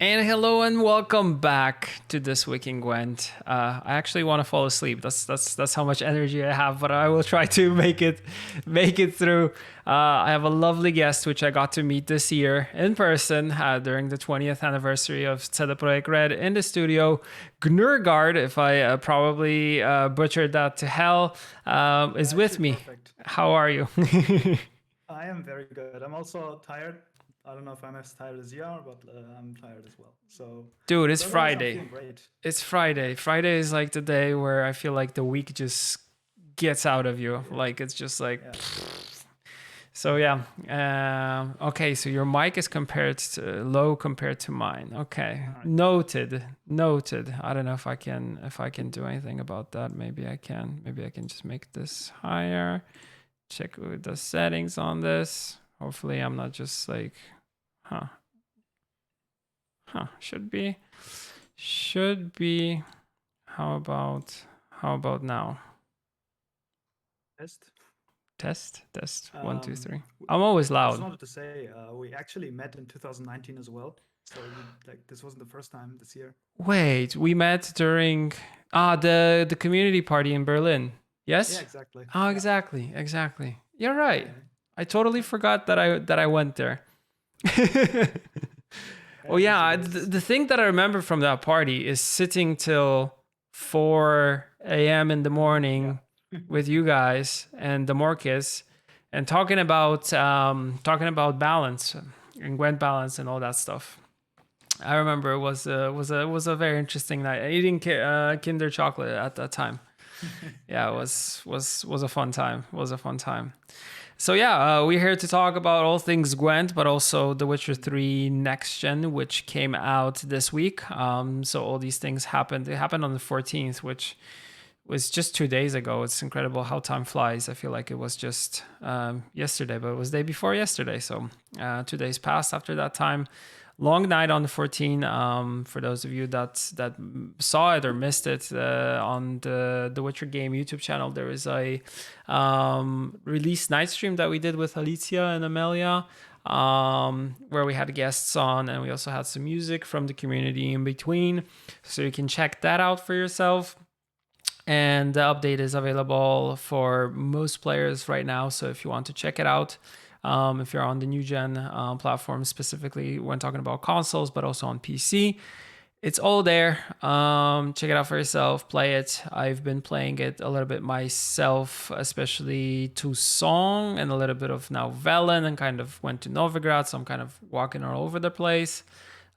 And hello and welcome back to This Week in Gwent. I actually want to fall asleep. That's how much energy I have, but I will try to make it through. I have a lovely guest which I got to meet this year in person during the 20th anniversary of CD Projekt Red in the studio. Gnurrgard, if I probably butchered that to hell, is with me. Perfect. How are you? I am very good. I'm also tired. I don't know if I'm as tired as you are, but I'm tired as well. So, Dude, but it's otherwise, I'm Friday. feeling great. It's Friday. Friday is like the day where I feel like the week just gets out of you. Like it's just like. Yeah. So yeah. Okay. So your mic is compared to low compared to mine. Okay. All right. Noted. Noted. I don't know if I can do anything about that. Maybe I can. Maybe I can just make this higher. Check the settings on this. Hopefully I'm not just like, huh. Should be. How about now? Test. One, two, three. I'm always I just loud. wanted to say we actually met in 2019 as well. So this wasn't the first time this year. Wait, we met during the community party in Berlin. Yes? Yeah, exactly. Oh, exactly. You're right. I totally forgot that I went there. Oh yeah, the thing that I remember from that party is sitting till 4 a.m. in the morning with you guys and the Morkis and talking about balance and Gwent balance and all that stuff. I remember it was a very interesting night. Eating Kinder chocolate at that time. Yeah, it was a fun time. So yeah, we're here to talk about all things Gwent, but also The Witcher 3 Next Gen, which came out this week. So all these things happened. It happened on the 14th, which was just 2 days ago. It's incredible how time flies. I feel like it was just yesterday, but it was the day before yesterday. So 2 days passed after that time. Long night on the 14th. For those of you that saw it or missed it on the Witcher Game YouTube channel, there is a release night stream that we did with Alicia and Amelia, where we had guests on, and we also had some music from the community in between. So you can check that out for yourself. And the update is available for most players right now. So if you want to check it out, if you're on the new gen platform, specifically when talking about consoles, but also on PC, it's all there. Check it out for yourself, play it. I've been playing it a little bit myself, especially to Song and a little bit of now Velen, and kind of went to Gnurrgard, so I'm kind of walking all over the place.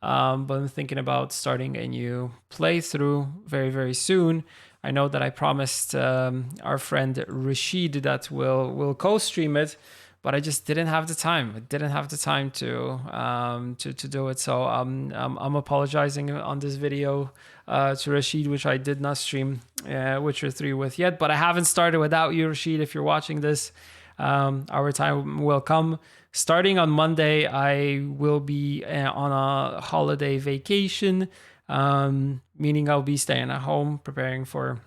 But I'm thinking about starting a new playthrough very, very soon. I know that I promised our friend Rashid that we'll co-stream it, but I just didn't have the time. I didn't have the time to do it. So I'm apologizing on this video to Rashid, which I did not stream Witcher 3 with yet. But I haven't started without you, Rashid. If you're watching this, our time will come. Starting on Monday, I will be on a holiday vacation, meaning I'll be staying at home preparing for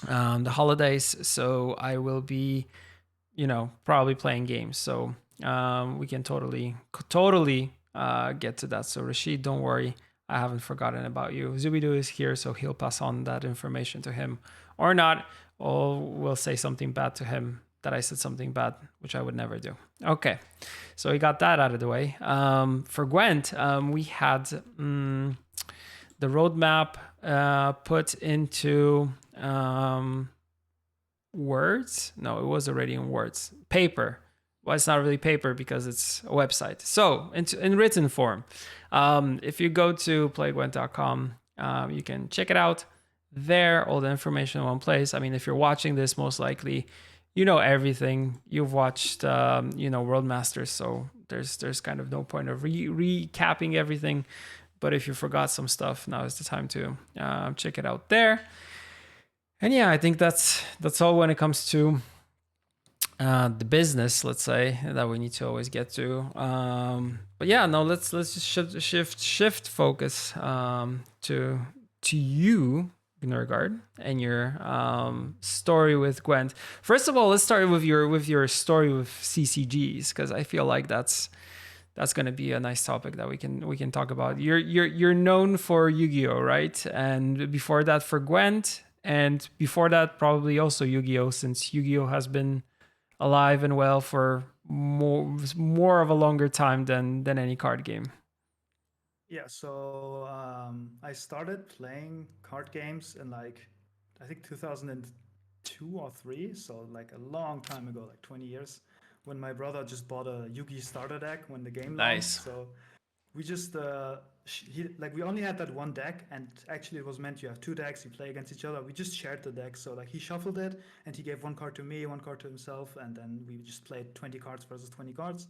the holidays. So I will be, probably playing games. So we can totally get to that. So Rashid, don't worry. I haven't forgotten about you. Zubidu is here, so he'll pass on that information to him or not, or we'll say something bad to him that I said something bad, which I would never do. Okay, so we got that out of the way. For Gwent, we had the roadmap put into words. No, it was already in words. Paper. Well, it's not really paper because it's a website. So in written form, if you go to playgwent.com, you can check it out there. All the information in one place. I mean, if you're watching this, most likely you know everything. You've watched, World Masters, so there's kind of no point of recapping everything. But if you forgot some stuff, now is the time to check it out there. And yeah, I think that's all when it comes to the business, let's say, that we need to always get to. But yeah, no, let's just shift focus to you, Gnurrgard, and your story with Gwent. First of all, let's start with your story with CCGs, because I feel like that's that's going to be a nice topic that we can talk about. You're known for Yu-Gi-Oh, right? And before that for Gwent, and before that probably also Yu-Gi-Oh, since Yu-Gi-Oh has been alive and well for more of a longer time than any card game. Yeah, so I started playing card games in like I think 2002 or three, so like a long time ago, like 20 years, when my brother just bought a Yugi starter deck when the game launched. Nice. So we just like we only had that one deck, and actually it was meant you have two decks, you play against each other. We just shared the deck, so like he shuffled it and he gave one card to me, one card to himself, and then we just played 20 cards versus 20 cards.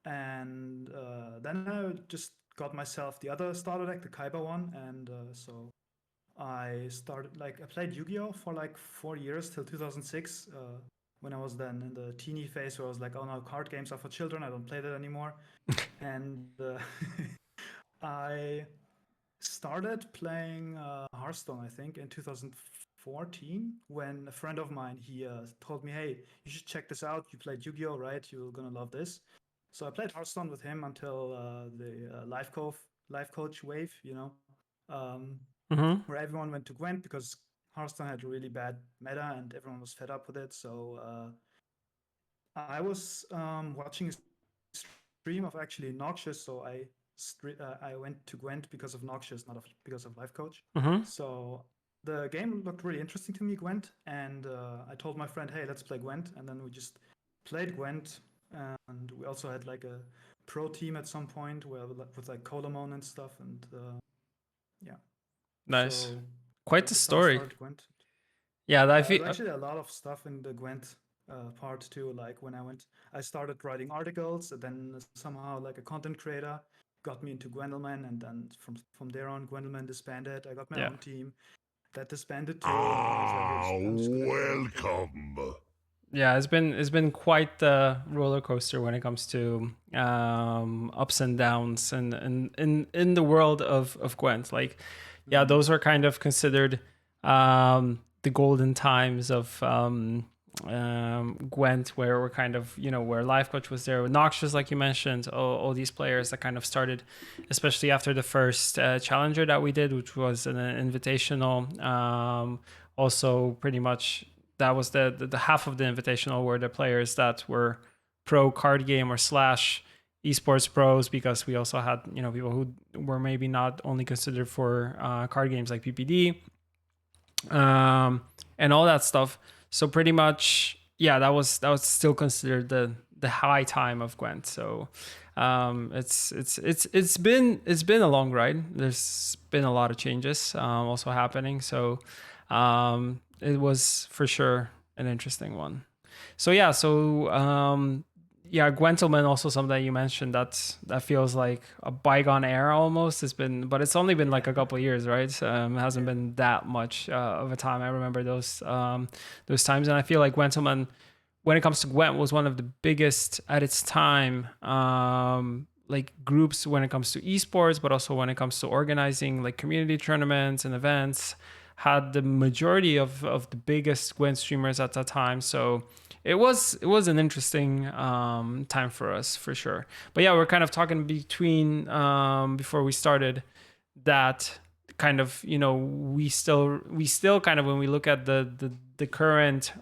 And then I just got myself the other starter deck, the Kaiba one, and so I started like I played Yu-Gi-Oh for like 4 years till 2006. When I was then in the teeny phase where I was like, oh no, card games are for children. I don't play that anymore. And I started playing Hearthstone, I think, in 2014 when a friend of mine he told me, "Hey, you should check this out. You played Yu-Gi-Oh, right? You're gonna love this." So I played Hearthstone with him until the life coach wave, Mm-hmm. where everyone went to Gwent because Hearthstone had a really bad meta and everyone was fed up with it. So I was watching a stream of actually Noxious, so I went to Gwent because of Noxious, not because of Life Coach. Mm-hmm. So the game looked really interesting to me, Gwent, and I told my friend, "Hey, let's play Gwent," and then we just played Gwent, and we also had like a pro team at some point where with like Colomon and stuff, and yeah. Nice. So Quite the that's how I story. started Gwent. Yeah, I There's feel. actually a lot of stuff in the Gwent part too. Like when I started writing articles, and then somehow like a content creator got me into Gwendelman, and then from there on, Gwendelman disbanded. I got my Yeah. own team that disbanded too, and then I was like, I'm just gonna create my own thing. Welcome. Yeah, it's been quite the roller coaster when it comes to ups and downs and in the world of Gwent. Like, yeah, those are kind of considered the golden times of Gwent, where we're kind of, where Life Coach was there, with Noxious, like you mentioned, all these players that kind of started, especially after the first challenger that we did, which was an invitational. Also, pretty much that was the half of the invitational were the players that were pro card game or slash esports pros, because we also had people who were maybe not only considered for card games like PPD and all that stuff. So pretty much, yeah, that was still considered the high time of Gwent. So it's been a long ride. There's been a lot of changes also happening. So it was for sure an interesting one. So yeah, yeah, Gwentelman also something that you mentioned that feels like a bygone era almost. But it's only been like a couple of years, right? It hasn't been that much of a time. I remember those times, and I feel like Gwentelman, when it comes to Gwent, was one of the biggest at its time. Like groups when it comes to esports, but also when it comes to organizing like community tournaments and events, had the majority of the biggest Gwent streamers at that time. So it was an interesting time for us for sure. But yeah, we're kind of talking between before we started that kind of we still kind of, when we look at the current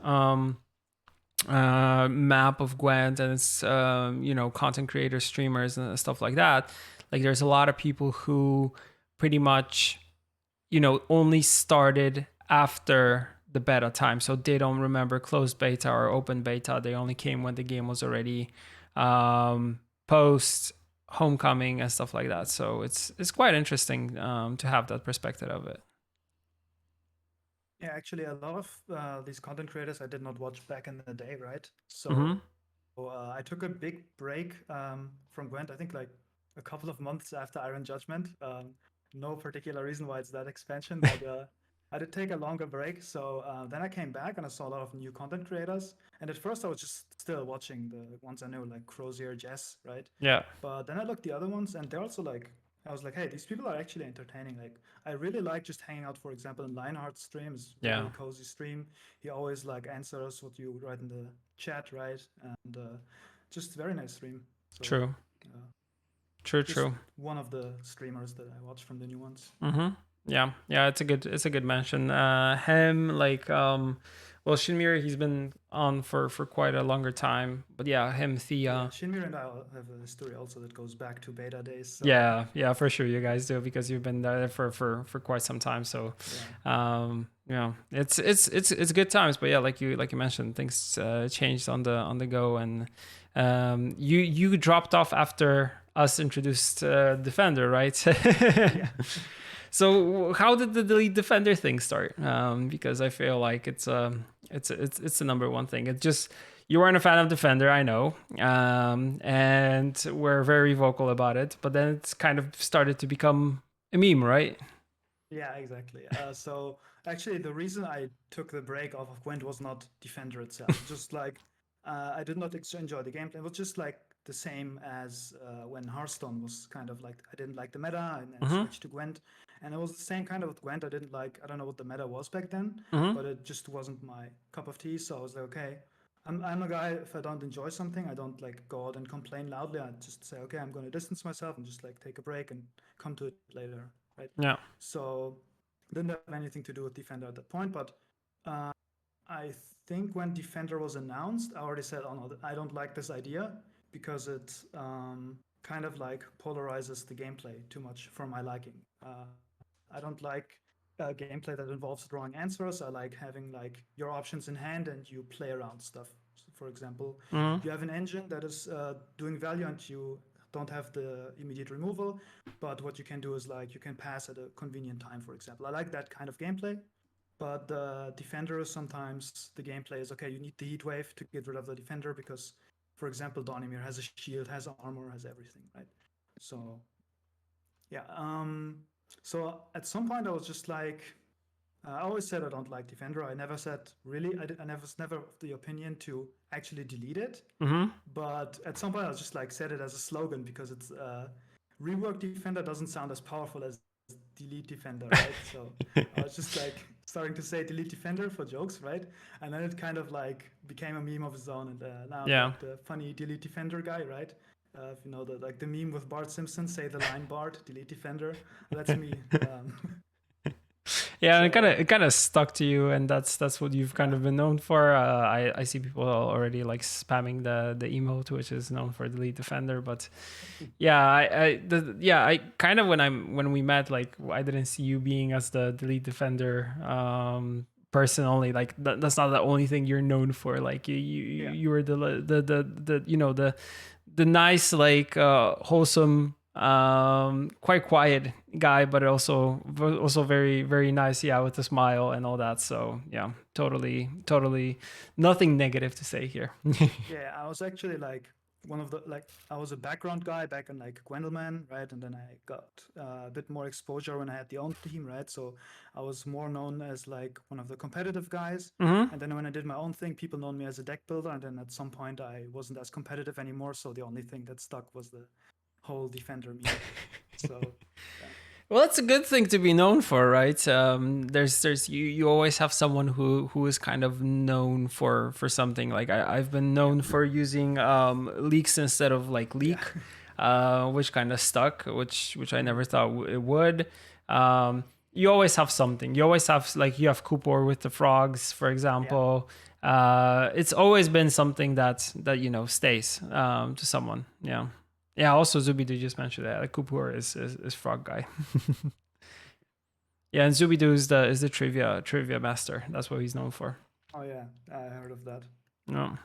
map of Gwent and its content creators, streamers, and stuff like that, like there's a lot of people who pretty much only started after the beta time, so they don't remember closed beta or open beta. They only came when the game was already post homecoming and stuff like that. So it's quite interesting to have that perspective of it. Yeah, actually, a lot of these content creators I did not watch back in the day, right? So I took a big break from Gwent. I think like a couple of months after Iron Judgment. No particular reason why it's that expansion, but I did take a longer break. So then I came back and I saw a lot of new content creators. And at first I was just still watching the ones I knew, like Crozier, Jess, right? Yeah. But then I looked the other ones, and they're also like, I was like, hey, these people are actually entertaining. Like, I really like just hanging out, for example, in Lionheart's stream. It's a very cozy stream. He always like answers what you write in the chat, right? And just very nice stream. So, True. True, Just true. one of the streamers that I watch from the new ones. Mm-hmm. Yeah, yeah, it's a good mention. Him, like, well, Shinmir, he's been on for quite a longer time, but yeah, him, Yeah, Thea. Shinmir and I have a story also that goes back to beta days. So Yeah, yeah, for sure, you guys do because you've been there for quite some time. So, yeah, yeah, it's good times. But yeah, like you mentioned, things changed on the go, and you dropped off after us introduced Defender, right? yeah. So how did the delete Defender thing start? Because I feel like it's the number one thing. It just you weren't a fan of Defender, I know, and we're very vocal about it. But then it's kind of started to become a meme, right? Yeah, exactly. So actually, the reason I took the break off of Gwent was not Defender itself. Just like I did not enjoy the gameplay. It was just like the same as when Hearthstone was kind of like I didn't like the meta and then Mm-hmm. switched to Gwent, and it was the same kind of with Gwent. I didn't like. I don't know what the meta was back then, Mm-hmm. but it just wasn't my cup of tea. So I was like, okay. I'm a guy, if I don't enjoy something, I don't like go out and complain loudly. I just say, okay, I'm going to distance myself and just like take a break and come to it later, right? Yeah. So didn't have anything to do with Defender at that point. But uh, I think when Defender was announced, I already said, oh no, I don't like this idea because it kind of like polarizes the gameplay too much for my liking. I don't like gameplay that involves drawing answers. I like having like your options in hand and you play around stuff. So for example, Mm-hmm. you have an engine that is doing value and you don't have the immediate removal, but what you can do is like you can pass at a convenient time, for example. I like that kind of gameplay. But the defender, sometimes the gameplay is okay, you need the heat wave to get rid of the defender because, for example, Donimir has a shield, has armor, has everything, right? So, yeah. So at some point, I was just like, I always said I don't like defender. I never said really, I never was never of the opinion to actually delete it. Mm-hmm. But at some point, I was just like, said it as a slogan because it's rework defender doesn't sound as powerful as delete defender, right? So I was just like starting to say delete defender for jokes, right? And then it kind of like became a meme of its own, and now I'm Yeah. like the funny delete defender guy, right? If you know the like the meme with Bart Simpson, say the line Bart, delete defender. That's me. Yeah, and So it kind of stuck to you, and that's what you've kind yeah, of been known for. I see people already like spamming the emote, which is known for delete defender. But yeah, I kind of when we met, like I didn't see you being as the delete defender person only. Like that's not the only thing you're known for. Like yeah. you were the you know the nice like wholesome quite quiet guy, but also very nice, yeah, with a smile and all that. So yeah, totally nothing negative to say here. Yeah, I was actually like one of the like I was a background guy back in like Gwendelman, right? And then I got a bit more exposure when I had the own team, right? So I was more known as like one of the competitive guys. Hmm. And then when I did my own thing, people known me as a deck builder. And then at some point, I wasn't as competitive anymore. So the only thing that stuck was the whole defender meme. So yeah, Well, it's a good thing to be known for, right? There's you always have someone who is kind of known for something. Like I've been yeah, known for using leaks instead of like yeah. leak, which kind of stuck, which I never Mhm. thought it would. You always have something. You always have like you have Kupor with the frogs, for Yeah. example. It's always been something that you know stays to someone. Yeah. Yeah, also Zubidu just mentioned that. Like Kupur is frog guy. Yeah, and Zubidu is the trivia master. That's what he's known for. Oh yeah, I heard of that. No.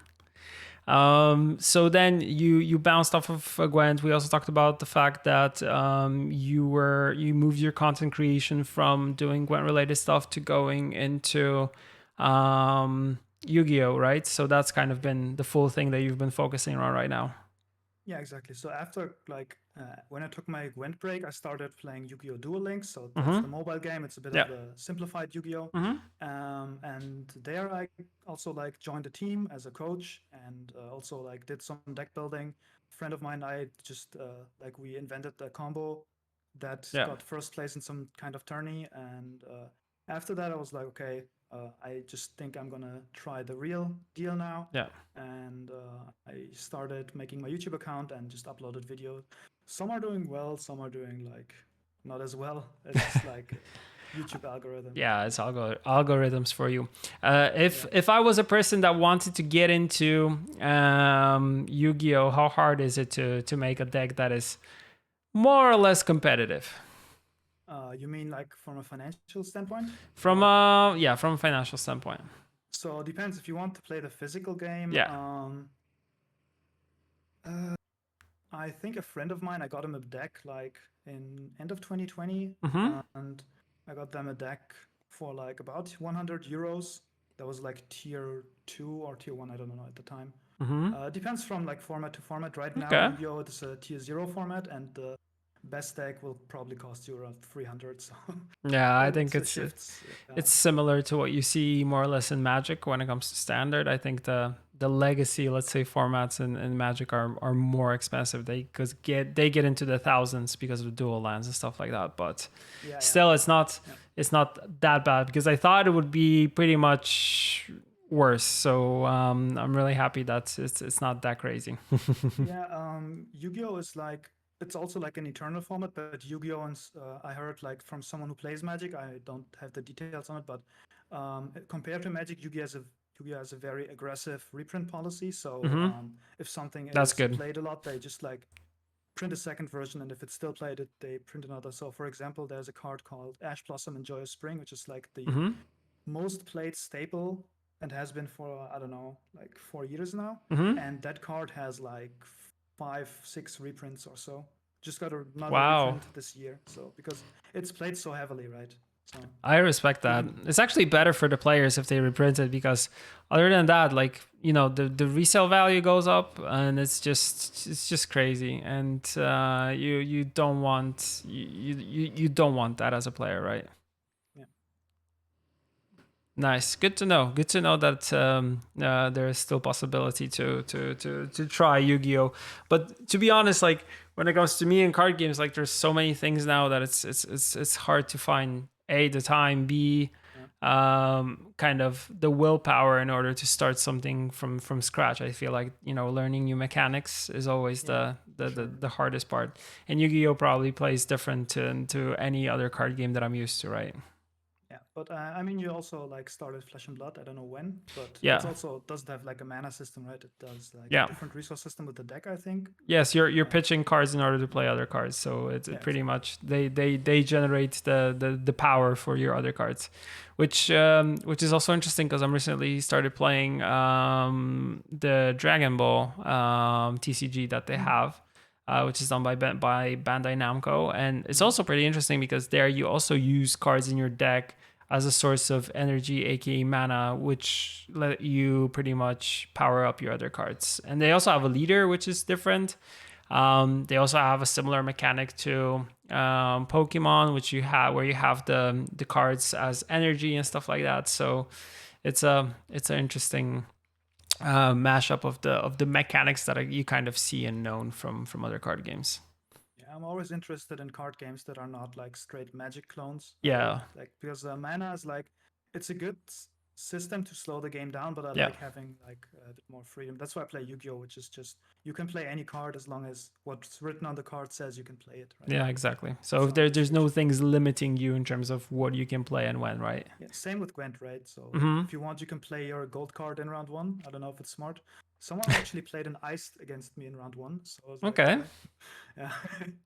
So then you bounced off of Gwent. We also talked about the fact that you moved your content creation from doing Gwent related stuff to going into Yu-Gi-Oh, right? So that's kind of been the full thing that you've been focusing on right now. Yeah, exactly. So after like when I took my Gwent break, I started playing Yu-Gi-Oh! Duel Links. So that's Mm-hmm. the mobile game. It's a bit Yeah. of the simplified Yu-Gi-Oh! Mm-hmm. And there I also like joined a team as a coach and also like did some deck building. A friend of mine, I just like we invented a combo that Yeah. got first place in some kind of tourney. And after that, I was like, okay, I just think I'm gonna try the real deal now Yeah. and I started making my YouTube account and just uploaded videos. Some are doing well, some are doing like not as well. It's like YouTube algorithm. Yeah, it's algorithms for you. If Yeah. if I was a person that wanted to get into Yu-Gi-Oh, how hard is it to make a deck that is more or less competitive? You mean like from a financial standpoint? From Or from a financial standpoint. so it depends if you want to play the physical game. Yeah. Uh, I think a friend of mine, I got him a deck like in end of 2020, Mm-hmm. and I got them a deck for like about 100 euros. That was like tier 2 or tier 1, I don't know at the time. Mm-hmm. Depends from like format to format. Right now, Okay. Yu-Gi-Oh! It's a tier 0 format, and the best deck will probably cost you around 300. So Yeah, I think it's a it's shift. it's similar to what you see more or less in Magic when it comes to standard. I think the legacy, let's say, formats in Magic are more expensive. They get into the thousands because of dual lands and stuff like that. But Yeah, yeah, still, it's not yeah. it's not that bad because I thought it would be pretty much worse. So I'm really happy that it's not that crazy. Yeah, Yu-Gi-Oh is like it's also like an eternal format, but Yu-Gi-Oh! And I heard like from someone who plays Magic. I don't have the details on it, but compared to Magic, Yu-Gi-Oh has a very aggressive reprint policy. So Hmm. if something That's is good. played a lot, they just like print a second version, and if it's still played, they print another. So for example, there's a card called Ash Blossom and Joyous Spring, which is like the Hmm. most played staple and has been for I don't know like 4 years now. Hmm. And that card has like 5, 6 reprints or so. Just got another Wow. reprint this year, so because it's played so heavily, right? So I respect that. even It's actually better for the players if they reprint it because other than that, like, the resale value goes up and it's just crazy. And you don't want you don't want that as a player, right? yeah, Nice. Good to know. Good to know that there is still possibility to try Yu-Gi-Oh. But to be honest, like when it comes to me and card games, like there's so many things now that it's hard to find A, the time, B, yeah, kind of the willpower in order to start something from scratch. I feel like, learning new mechanics is always yeah, for the sure. the hardest part. And Yu-Gi-Oh probably plays different to any other card game that I'm used to, right? Yeah, but I mean, you also like started Flesh and Blood. I don't know when, but it's Yeah. also doesn't have like a mana system, right? It does like a Yeah. different resource system with the deck, I think. Yes, you're Uh, pitching cards in order to play other cards. So it's yeah, pretty exactly. much they generate the power for your other cards, which is also interesting because I'm recently started playing the Dragon Ball TCG that they Mm, have. Which is done by Bandai Namco, and it's mhm. also pretty interesting because there you also use cards in your deck as a source of energy, aka mana, which let you pretty much power up your other cards. And they also have a leader, which is different. They also have a similar mechanic to Pokemon, which you have where you have the cards as energy and stuff like that. So it's an interesting mashup of the mechanics that you kind of see and known from other card games. Yeah, I'm always interested in card games that are not like straight Magic clones. Yeah, Like because mana is like it's a good system to slow the game down, but I yeah. like having like a bit more freedom. That's why I play Yu-Gi-Oh, which is just you can play any card as long as what's written on the card says you can play it, right? Yeah, exactly. So It's if not there's no restrictions. things limiting you in terms of what you can play and when, right? Yeah, same with Gwent, right? So Hmm. if you want, you can play your gold card in round one. I don't know if it's smart. Someone actually played an ice against me in round one, so I was like, Okay. okay, yeah.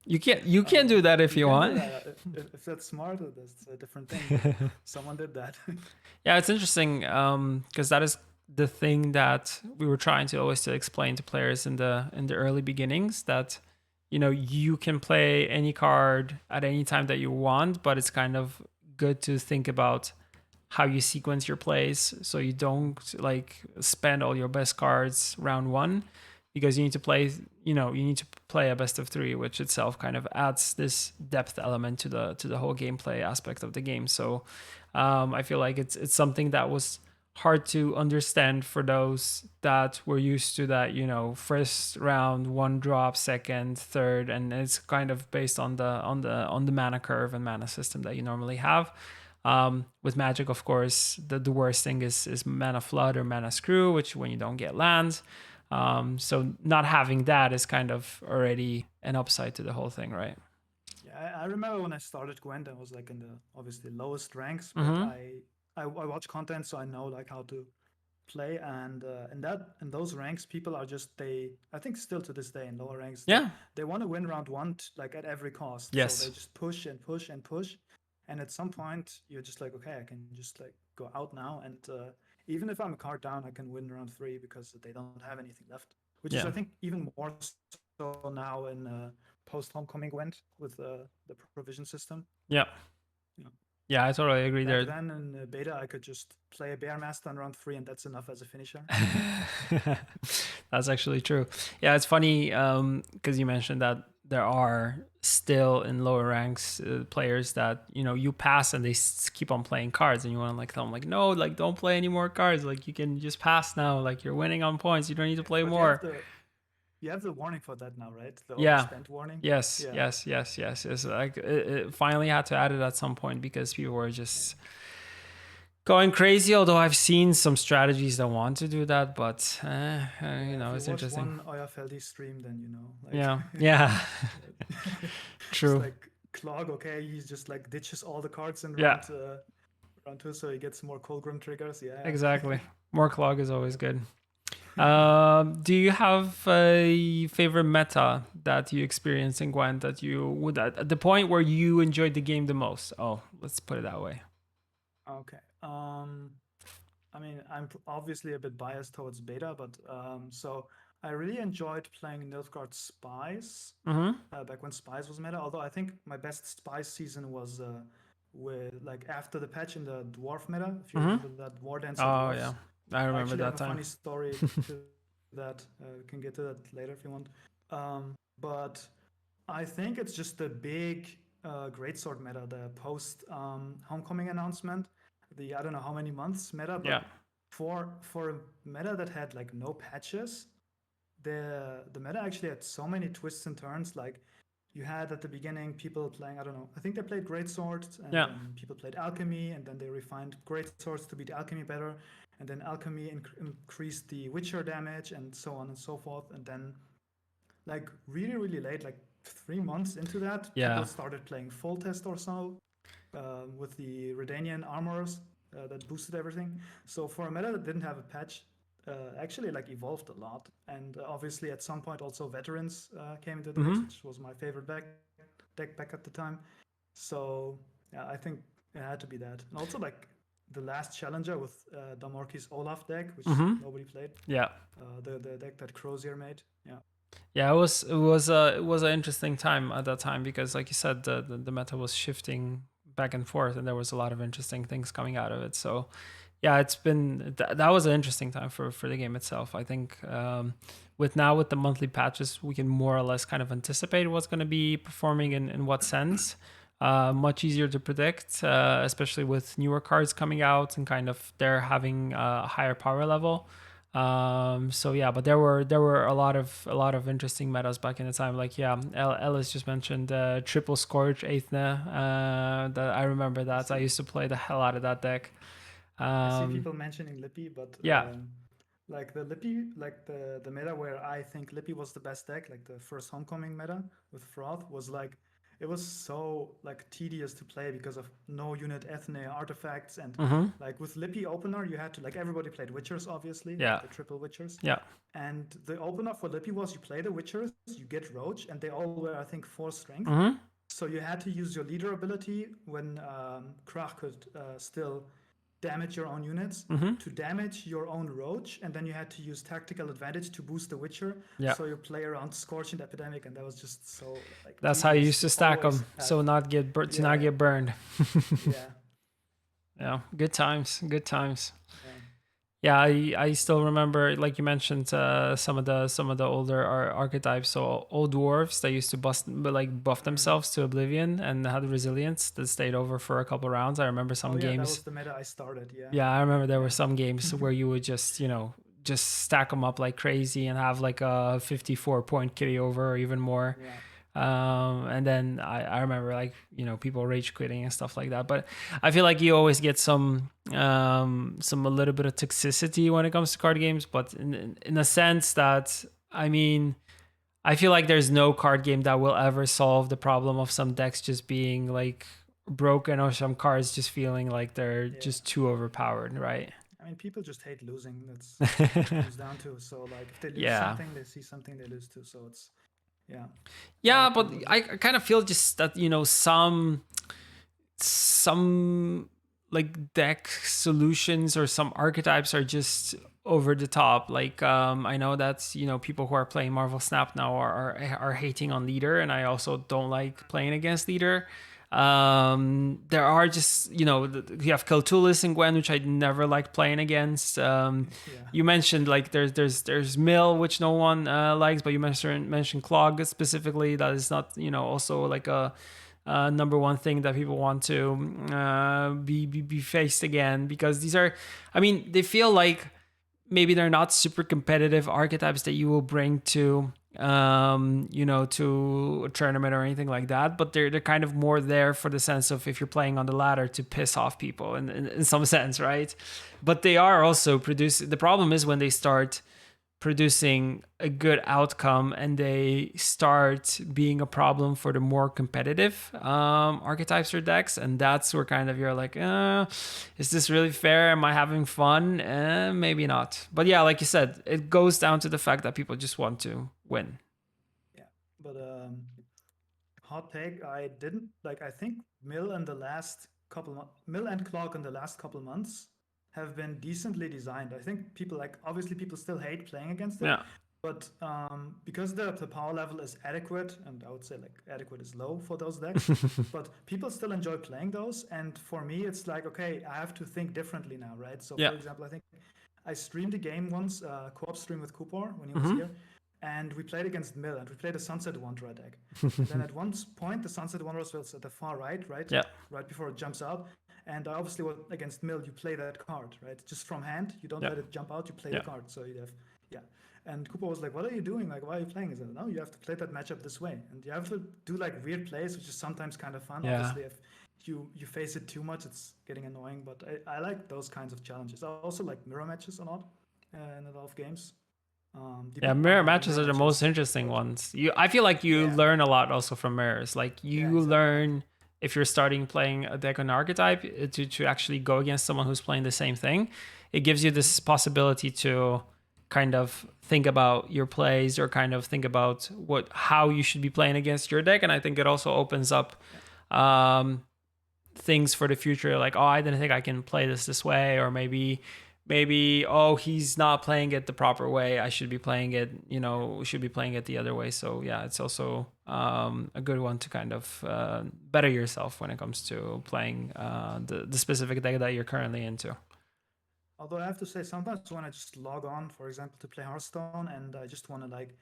You can do that if You you can do want. that. If that's smart, that's a different thing. But someone did that. Yeah, it's interesting because that is the thing that we were trying to always to explain to players in the early beginnings that you can play any card at any time that you want, but it's kind of good to think about how you sequence your plays so you don't like spend all your best cards round one because you need to play a best of three, which itself kind of adds this depth element to the whole gameplay aspect of the game. So I feel like it's something that was hard to understand for those that were used to that, first round, one drop, second, third, and it's kind of based on the mana curve and mana system that you normally have. With Magic, of course, the worst thing is mana flood or mana screw, which when you don't get lands. So not having that is kind of already an upside to the whole thing, right? Yeah, I remember when I started Gwent, I was like in the obviously lowest ranks, but Mm-hmm. I watch content, so I know like how to play. And in those ranks, people are just they. I think still to this day in lower ranks, Yeah. they want to win round one like at every cost. So they Yes. just push and push and push, and at some point you're just like, okay, I can just like go out now, and even if I'm a card down, I can win round three because they don't have anything left. Which is Yeah. I think even more so now in post homecoming Gwent with the provision system. Yeah. You know, Yeah, I totally agree back there. then in beta, I could just play a Bear Master in round three, and that's enough as a finisher. That's actually true. Yeah, it's funny because you mentioned that there are still in lower ranks players that you pass and they keep on playing cards, and you want to like tell them like, no, like don't play any more cards. Like you can just pass now. Like you're winning on points. You don't need to play But more. you have the warning for that now, right? The Yeah. overspent warning. Yes. Yeah. Yes. Yes. Yes. Yes. Like it finally had to add it at some point because people were just going crazy. Although I've seen some strategies that want to do that, but If you it's watch interesting. one Oyafelde stream, then you know, like, Yeah. Yeah. it's True. like Clog. Okay, he's just like ditches all the cards in Yeah. round two, so he gets more Colgrim triggers. Yeah. Exactly. More clog is always good. Do you have a favorite meta that you experienced in Gwent that you would at the point where you enjoyed the game the most? Oh, let's put it that way. Okay. I mean, I'm obviously a bit biased towards beta, but so I really enjoyed playing Gnurrgard Spies Mm-hmm. back when Spies was meta. Although I think my best Spies season was with like after the patch in the Dwarf meta. If you Mm-hmm. remember that War Dancer Oh Dwarfs, yeah, I I remember actually have that a time. funny story to that. We can get to that later if you want. But I think it's just the big Greatsword meta, the post Homecoming announcement. The I don't know how many months meta, but Yeah. for a meta that had like no patches, the meta actually had so many twists and turns. Like you had at the beginning people playing, I don't know, I think they played Great Swords, and Yeah. then people played Alchemy, and then they refined Great Swords to beat Alchemy better, and then Alchemy increased the Witcher damage, and so on and so forth. And then like really really late, like 3 months into that, Yeah. people started playing full test or so with the Redanian armors that boosted everything. So for a meta that didn't have a patch, actually like evolved a lot. And obviously at some point also veterans came into the mix, Mm-hmm. which was my favorite deck back at the time. So yeah, I think it had to be that. And also like the last challenger with Damorki's Olaf deck, which Mm-hmm. nobody played. Yeah. The deck that Crozier made. Yeah. Yeah, it was an interesting time at that time because, like you said, the meta was shifting back and forth, and there was a lot of interesting things coming out of it. So, yeah, it's been that was an interesting time for the game itself. I think with the monthly patches, we can more or less kind of anticipate what's going to be performing in what sense. Much easier to predict, especially with newer cards coming out and kind of they're having a higher power level. So yeah, but there were a lot of interesting metas back in the time. Like yeah, Ellis just mentioned triple scorch Aethna. That I remember that I used to play the hell out of that deck. I see Um, people mentioning Lippy, but yeah. like the Lippy, like the meta where I think Lippy was the best deck, like the first Homecoming meta with Froth, was like it was so like tedious to play because of no unit ethne artifacts, and Mm-hmm. like with Lippy opener you had to like everybody played Witchers obviously, Yeah. like the triple Witchers. Yeah. And the opener for Lippy was you play the Witchers, you get Roach, and they all were I think 4 strength. Mm-hmm. So you had to use your leader ability when Krach could still damage your own units Mm-hmm. to damage your own Roach, and then you had to use tactical advantage to boost the Witcher. Yeah. So you play around Scorch and Epidemic, and that was just so like. That's how you used tedious to stack always them, have- so not get to not get burned. Yeah. Yeah, good times, good times. Yeah. Yeah, I still remember, like you mentioned, some of the older archetypes. So old dwarves that used to buff themselves to oblivion and had resilience that stayed over for a couple rounds. I remember some Oh yeah, that games. was the meta I started. Yeah. Yeah, I remember there were some games where you would just stack them up like crazy and have like a 54 point carry over or even more. Yeah. And then I remember like, you know, people rage quitting and stuff like that. But I feel like you always get some a little bit of toxicity when it comes to card games, but in a sense that, I mean, I feel like there's no card game that will ever solve the problem of some decks just being like broken or some cards just feeling like they're just too overpowered, right? I mean, people just hate losing. That's what it comes down to. So like, if they lose something, they see something they lose too. So it's yeah. But I kind of feel just that, you know, some like deck solutions or some archetypes are just over the top. Like I know that, you know, people who are playing Marvel Snap now are hating on Leader, and I also don't like playing against Leader. There are just, you know, you have Keltulis and Gwen, which I never liked playing against. You mentioned like there's Mill, which no one likes, but you mentioned Clog specifically. That is not, you know, also like a number one thing that people want to be faced again, because these are, I mean, they feel like maybe they're not super competitive archetypes that you will bring to you know, to a tournament or anything like that, but they're kind of more there for the sense of if you're playing on the ladder to piss off people in some sense, right? But they are also producing, the problem is when they start producing a good outcome and they start being a problem for the more competitive archetypes or decks, and that's where kind of you're like, is this really fair? Am I having fun? Maybe not. But yeah, like you said, it goes down to the fact that people just want to win. Yeah, but hot take, I didn't like. I think Mill and Clog in the last couple months have been decently designed. I think people like, obviously people still hate playing against it. Yeah. But because the power level is adequate, and I would say like adequate is low for those decks, but people still enjoy playing those. And for me, it's like, okay, I have to think differently now, right? So for example, I think I streamed a game once, co-op stream with Kupor when he was here, and we played against Mill, and we played a Sunset Wanderer deck. And then at one point, the Sunset Wanderer was at the far right? Yeah. Right before it jumps out. And obviously, against Mill, you play that card, right? Just from hand. You don't let it jump out. You play the card. So you have, And Cooper was like, "What are you doing? Like, why are you playing?" He said, "No, you have to play that matchup this way, and you have to do like weird plays, which is sometimes kind of fun. Obviously, if you face it too much, it's getting annoying. But I like those kinds of challenges. I also like mirror matches a lot in a lot of games. Mirror matches are the most interesting ones. I feel like you learn a lot also from mirrors. Like you learn, if you're starting playing a deck on archetype, to actually go against someone who's playing the same thing. It gives you this possibility to kind of think about your plays, or kind of think about how you should be playing against your deck. And I think it also opens up things for the future. Like, oh, I didn't think I can play this way, or maybe, oh, he's not playing it the proper way. I should be playing it, should be playing it the other way. So yeah, it's also a good one to kind of better yourself when it comes to playing the specific deck that you're currently into. Although I have to say, sometimes when I just log on, for example, to play Hearthstone, and I just want to like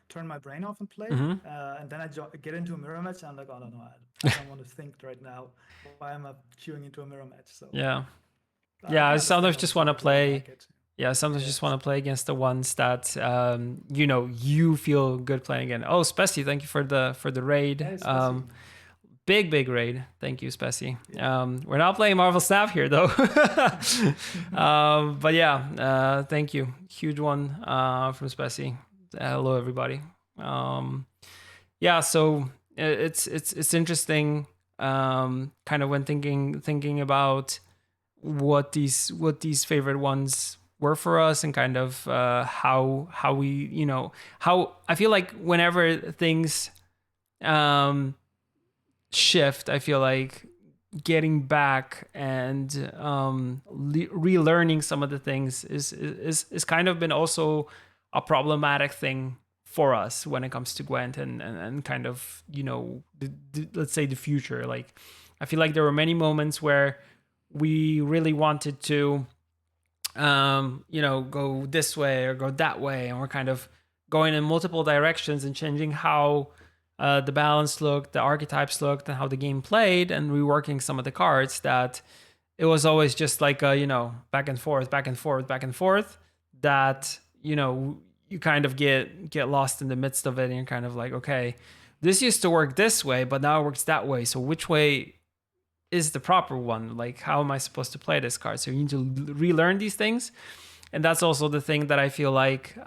turn my brain off and play, and then I get into a mirror match, and I'm like, oh no, I don't want to think right now. Why am I queuing into a mirror match? So I sometimes just want to play. Sometimes just want to play against the ones that you feel good playing again. Oh, Spessy, thank you for the raid. Yeah, big raid. Thank you, Spessy. We're not playing Marvel Snap here though. But yeah, thank you. Huge one from Spessy. Hello everybody. So it's interesting kind of when thinking about what these favorite ones were for us, and kind of how we how I feel like whenever things shift, I feel like getting back and relearning some of the things is kind of been also a problematic thing for us when it comes to Gwent and kind of let's say the future. Like, I feel like there were many moments where we really wanted to go this way or go that way, and we're kind of going in multiple directions and changing how the balance looked, the archetypes looked, and how the game played, and reworking some of the cards. That it was always just like a back and forth, that you kind of get lost in the midst of it, and you're kind of like, okay, this used to work this way, but now it works that way. So which way is the proper one? Like, how am I supposed to play this card? So you need to relearn these things. And that's also the thing that I feel like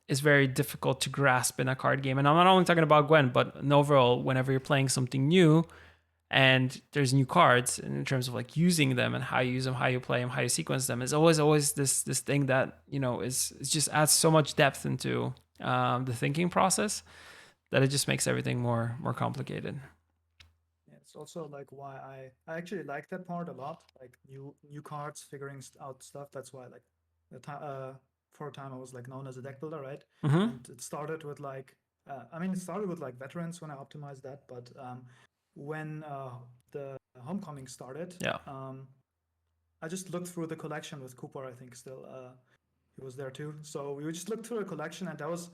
is very difficult to grasp in a card game. And I'm not only talking about Gwent, but in overall, whenever you're playing something new and there's new cards, and in terms of like using them and how you use them, how you play them, how you sequence them, is always this thing that, you know, is just adds so much depth into the thinking process that it just makes everything more complicated. Yeah, it's also like why I actually like that part a lot, like new cards, figuring out stuff. That's why like the time for a time I was like known as a deck builder, right? Mm-hmm. And it started with like I mean it started with like veterans when I optimized that, but when the homecoming started, Yeah. I just looked through the collection with Cooper. I think still he was there too. So we would just look through the collection, and that was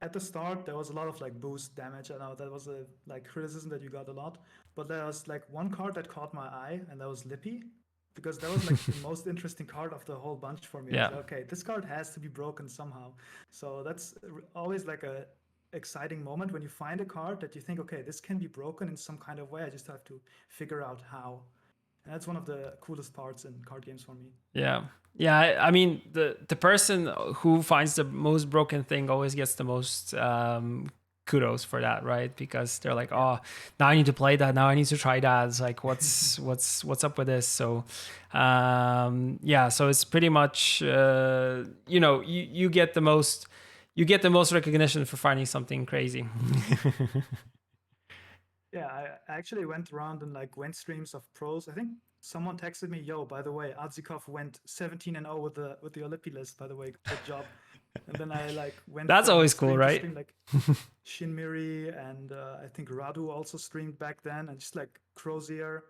at the start there was a lot of like boost damage. I know that was a like criticism that you got a lot, but there was like one card that caught my eye, and that was Lippy, because that was like the most interesting card of the whole bunch for me. I Yeah. was like, okay, this card has to be broken somehow. So that's always like a exciting moment when you find a card that you think, okay, this can be broken in some kind of way. I just have to figure out how. And that's one of the coolest parts in card games for me. Yeah. Yeah, I mean the person who finds the most broken thing always gets the most kudos for that, right? Because they're like, oh, now I need to play that. Now I need to try that. It's like, what's up with this? So, yeah, so it's pretty much, you know, you get the most recognition for finding something crazy. Yeah, I actually went around and like went streams of pros. I think someone texted me, "Yo, by the way, Adzikov went 17-0 with the Olympi list. By the way, good job." And then I like went. That's always cool, right? Stream, like Shinmiri and I think Radu also streamed back then, and just like Crozier,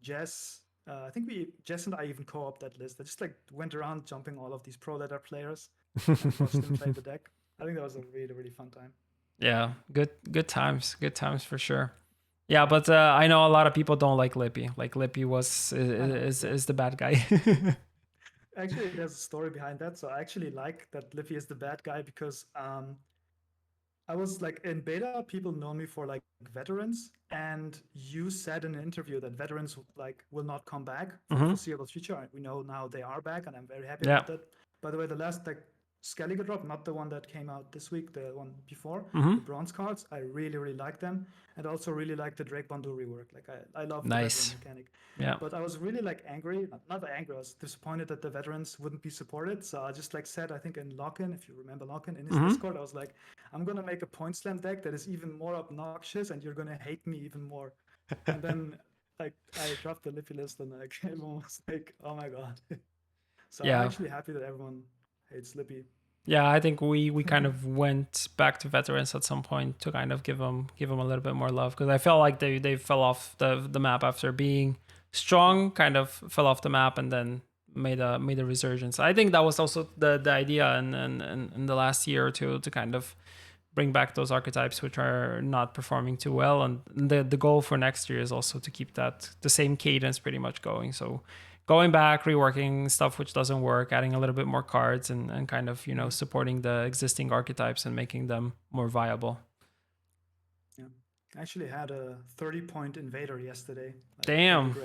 Jess. I think Jess and I even co-op that list. I just like went around jumping all of these pro ladder players and watched them play the deck. I think that was a really fun time. Yeah, good times for sure. Yeah, but I know a lot of people don't like Lippy. Like Lippy is the bad guy. Actually, there's a story behind that. So I actually like that Lippy is the bad guy because I was like in beta, people know me for like veterans, and you said in an interview that veterans like will not come back for the foreseeable future. We know now they are back, and I'm very happy about that. By the way, the last like Skellige drop, not the one that came out this week, the one before, the bronze cards, I really like them, and also really like the Drake Bandu rework. Like I love the veteran mechanic. Yeah. But I was really like angry, not angry, I was disappointed that the veterans wouldn't be supported. So I just like said, I think in Lock-in, if you remember Lock-in in his Discord, I was like, I'm gonna make a point slam deck that is even more obnoxious, and you're gonna hate me even more. And then like I dropped the Lippy list, and like everyone was like, oh my god. So I'm actually happy that everyone hates Lippy. Yeah, I think we kind of went back to veterans at some point to kind of give them a little bit more love, because I felt like they fell off the map after being strong, kind of fell off the map and then made a resurgence. I think that was also the idea in the last year or two, to kind of bring back those archetypes which are not performing too well, and the goal for next year is also to keep that the same cadence pretty much going. So going back, reworking stuff which doesn't work, adding a little bit more cards, and kind of, you know, supporting the existing archetypes and making them more viable. Yeah, I actually had a 30-point invader yesterday. Like, Damn.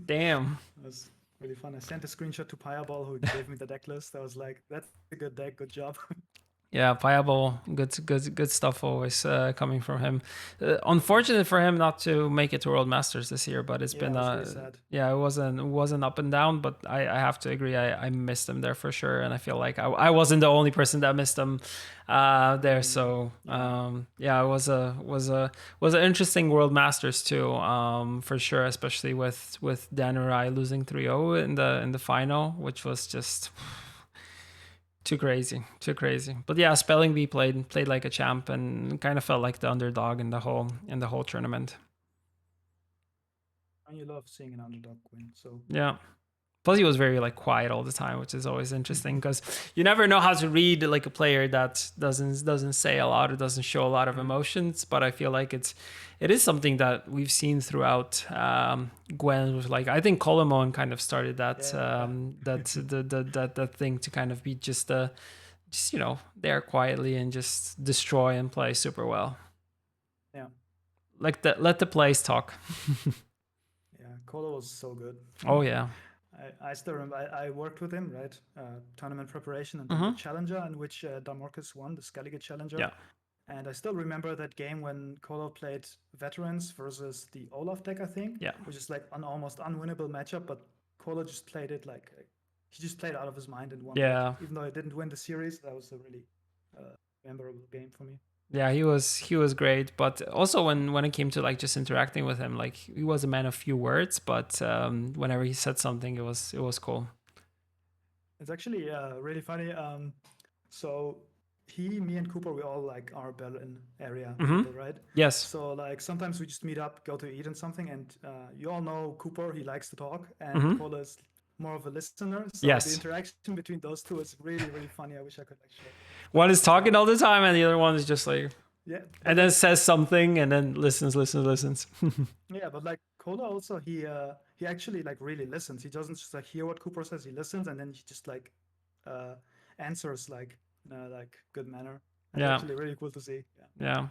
Damn. It was really fun. I sent a screenshot to Pireball, who gave me the deck list. I was like, that's a good deck, good job. Yeah, Pireball, good stuff always coming from him. Unfortunate for him not to make it to World Masters this year, but it's been really sad. Yeah, it wasn't up and down, but I have to agree, I missed him there for sure, and I feel like I wasn't the only person that missed him there. So yeah, it was an interesting World Masters too, for sure, especially with Danurai losing 3-0 in the final, which was just too crazy. But yeah, Spelling Bee played like a champ and kind of felt like the underdog in the whole tournament. And you love seeing an underdog win. So yeah. Plus, he was very like quiet all the time, which is always interesting, because you never know how to read like a player that doesn't say a lot or doesn't show a lot of emotions. But I feel like it is something that we've seen throughout Gwen. With like, I think Colomon kind of started that that thing to kind of be just you know, there quietly and just destroy and play super well. let the plays talk. Yeah, Colo was so good. Oh yeah. I still remember I worked with him, right? Tournament preparation and then Mm-hmm. the challenger in which Damorkis won, the Skellige challenger. Yeah. And I still remember that game when Colo played veterans versus the Olaf deck, I think. Yeah. Which is like an almost unwinnable matchup, but Colo just played it like he just played out of his mind and won. Yeah. Like, even though he didn't win the series, that was a really memorable game for me. Yeah, he was great, but also when it came to like just interacting with him, like he was a man of few words, but whenever he said something, it was cool. It's actually really funny. So me and Cooper, we all like our Berlin area people, right? Yes. So like sometimes we just meet up, go to eat and something, and you all know Cooper, he likes to talk, and Cola is more of a listener. So Yes. the interaction between those two is really, really funny. I wish I could like show. One is talking all the time, and the other one is just like, yeah, and then says something, and then listens. Yeah, but like Cola also, he actually like really listens. He doesn't just like hear what Cooper says. He listens, and then he just like answers like good manner. And Yeah. actually really cool to see. Yeah.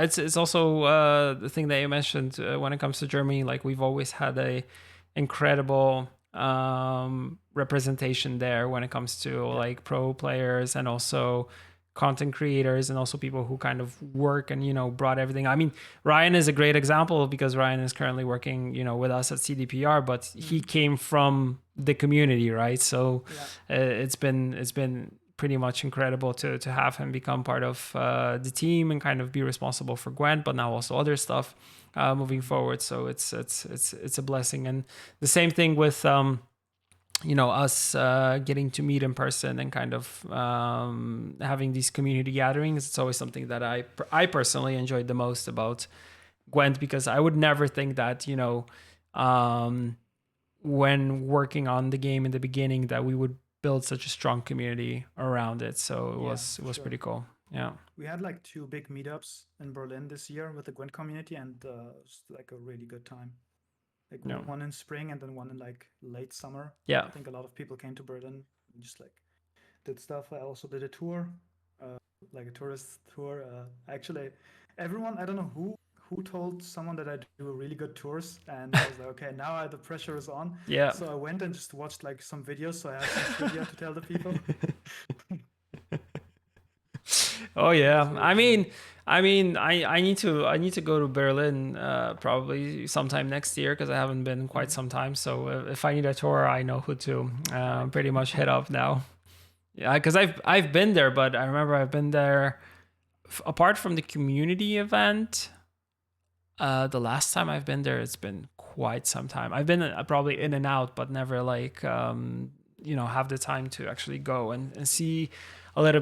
It's also the thing that you mentioned when it comes to Germany. Like we've always had a incredible representation there when it comes to like pro players and also content creators and also people who kind of work and brought everything. I mean, Ryan is a great example because Ryan is currently working with us at CDPR, but he came from the community, right? So it's been pretty much incredible to have him become part of the team and kind of be responsible for Gwent, but now also other stuff moving forward. So it's a blessing. And the same thing with us getting to meet in person and kind of having these community gatherings. It's always something that I personally enjoyed the most about Gwent, because I would never think that when working on the game in the beginning that we would build such a strong community around it. So it was pretty cool. Yeah. We had like 2 big meetups in Berlin this year with the Gwent community, and it was like a really good time. Like one in spring and then one in like late summer. Yeah. I think a lot of people came to Berlin and just like did stuff. I also did a tour, like a tourist tour. Actually, everyone, I don't know who told someone that I do really good tours, and I was like, okay, now the pressure is on. Yeah. So I went and just watched like some videos, so I have some trivia to tell the people. Oh yeah, I mean, I need to go to Berlin probably sometime next year because I haven't been in quite some time. So if I need a tour, I know who to pretty much hit up now. Yeah, because I've been there, but I remember I've been there apart from the community event. The last time I've been there, it's been quite some time. I've been probably in and out, but never like have the time to actually go and see a little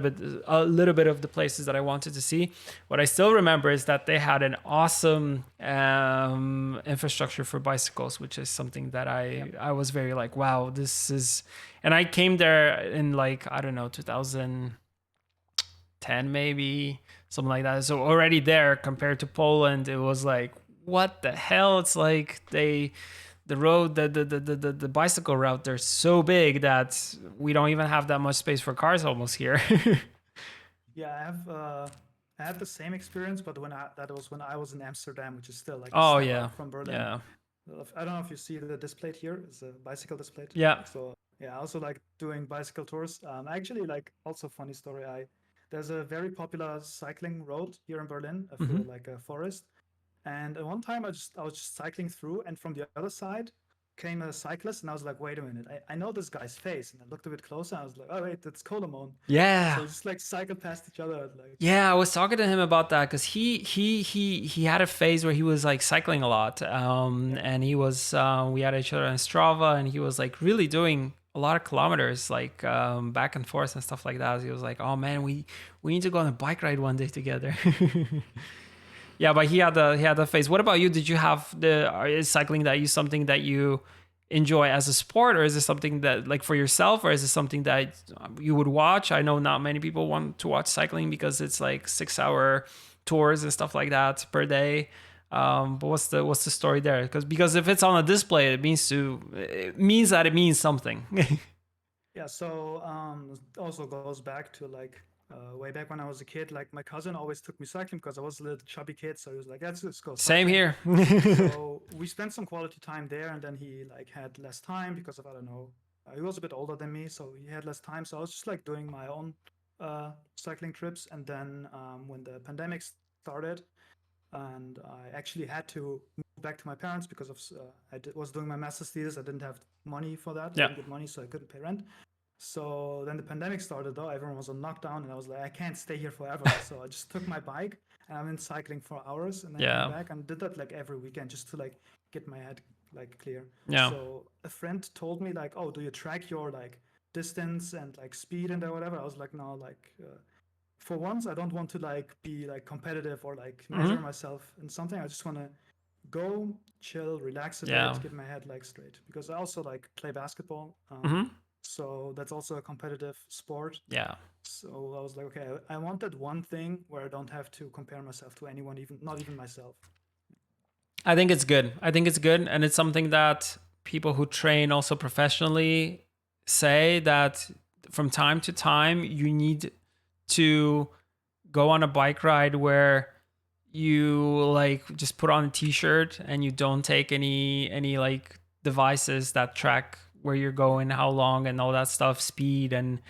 bit of the places that I wanted to see. What I still remember is that they had an awesome infrastructure for bicycles, which is something that I was very like, wow, this is. And I came there in like, I don't know, 2010 maybe, something like that. So already there compared to Poland, it was like, what the hell? It's like the road, the bicycle route, they're so big that we don't even have that much space for cars almost here. Yeah, I have the same experience, but that was when I was in Amsterdam, which is still like from Berlin. Yeah. I don't know if you see the display here. It's a bicycle display. Yeah. So yeah, I also like doing bicycle tours. Actually, like also funny story. There's a very popular cycling road here in Berlin through like a forest. And at one time I was just cycling through, and from the other side came a cyclist, and I was like, wait a minute, I know this guy's face. And I looked a bit closer, and I was like, oh wait, that's Colomon. Yeah. So just like cycled past each other. Like, yeah, I was talking to him about that because he had a phase where he was like cycling a lot, and he was we had each other on Strava, and he was like really doing a lot of kilometers, like back and forth and stuff like that. He was like, oh man, we need to go on a bike ride one day together. Yeah, but he had the phase. What about you? Did you have is cycling that you something that you enjoy as a sport, or is it something that like for yourself, or is it something that you would watch? I know not many people want to watch cycling because it's like 6-hour tours and stuff like that per day. But what's the story there? Because if it's on a display, it means that it means something. Yeah. So it also goes back to like way back when I was a kid, like my cousin always took me cycling because I was a little chubby kid. So he was like, let's go Same cycling. here. So we spent some quality time there, and then he like had less time because of, I don't know, he was a bit older than me, so he had less time. So I was just like doing my own cycling trips. And then when the pandemic started, and I actually had to move back to my parents because of was doing my master's thesis. I didn't have money for that. I Yeah. didn't get money, so I couldn't pay rent. So then the pandemic started, though. Everyone was on lockdown, and I was like, I can't stay here forever. So I just took my bike and I went cycling for hours, and then came Yeah. back and did that like every weekend just to like get my head like clear. Yeah. So a friend told me like, oh, do you track your like distance and like speed and whatever? I was like, no, like for once, I don't want to like be like competitive or like measure myself in something. I just want to go, chill, relax a Yeah. bit, get my head like straight. Because I also like play basketball. So that's also a competitive sport. Yeah. So I was like, okay, I want that one thing where I don't have to compare myself to anyone, even not even myself. I think it's good. I think it's good. And it's something that people who train also professionally say that from time to time you need to go on a bike ride where you like just put on a t-shirt and you don't take any like devices that track where you're going, how long and all that stuff, speed and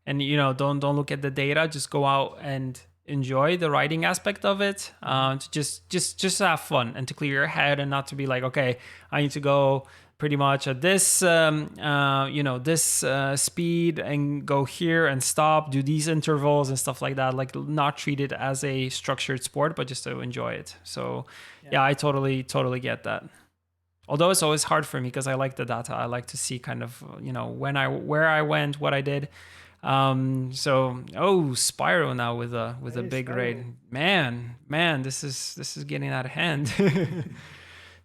you know, don't look at the data, just go out and enjoy the riding aspect of it, to just have fun and to clear your head and not to be like, okay, I need to go pretty much at this this speed and go here and stop, do these intervals and stuff like that, like not treat it as a structured sport but just to enjoy it. So yeah, I totally get that. Although it's always hard for me because I like the data, I like to see kind of, you know, where I went, what I did. So Spyro now with a big Spyro. raid. Man, this is getting out of hand.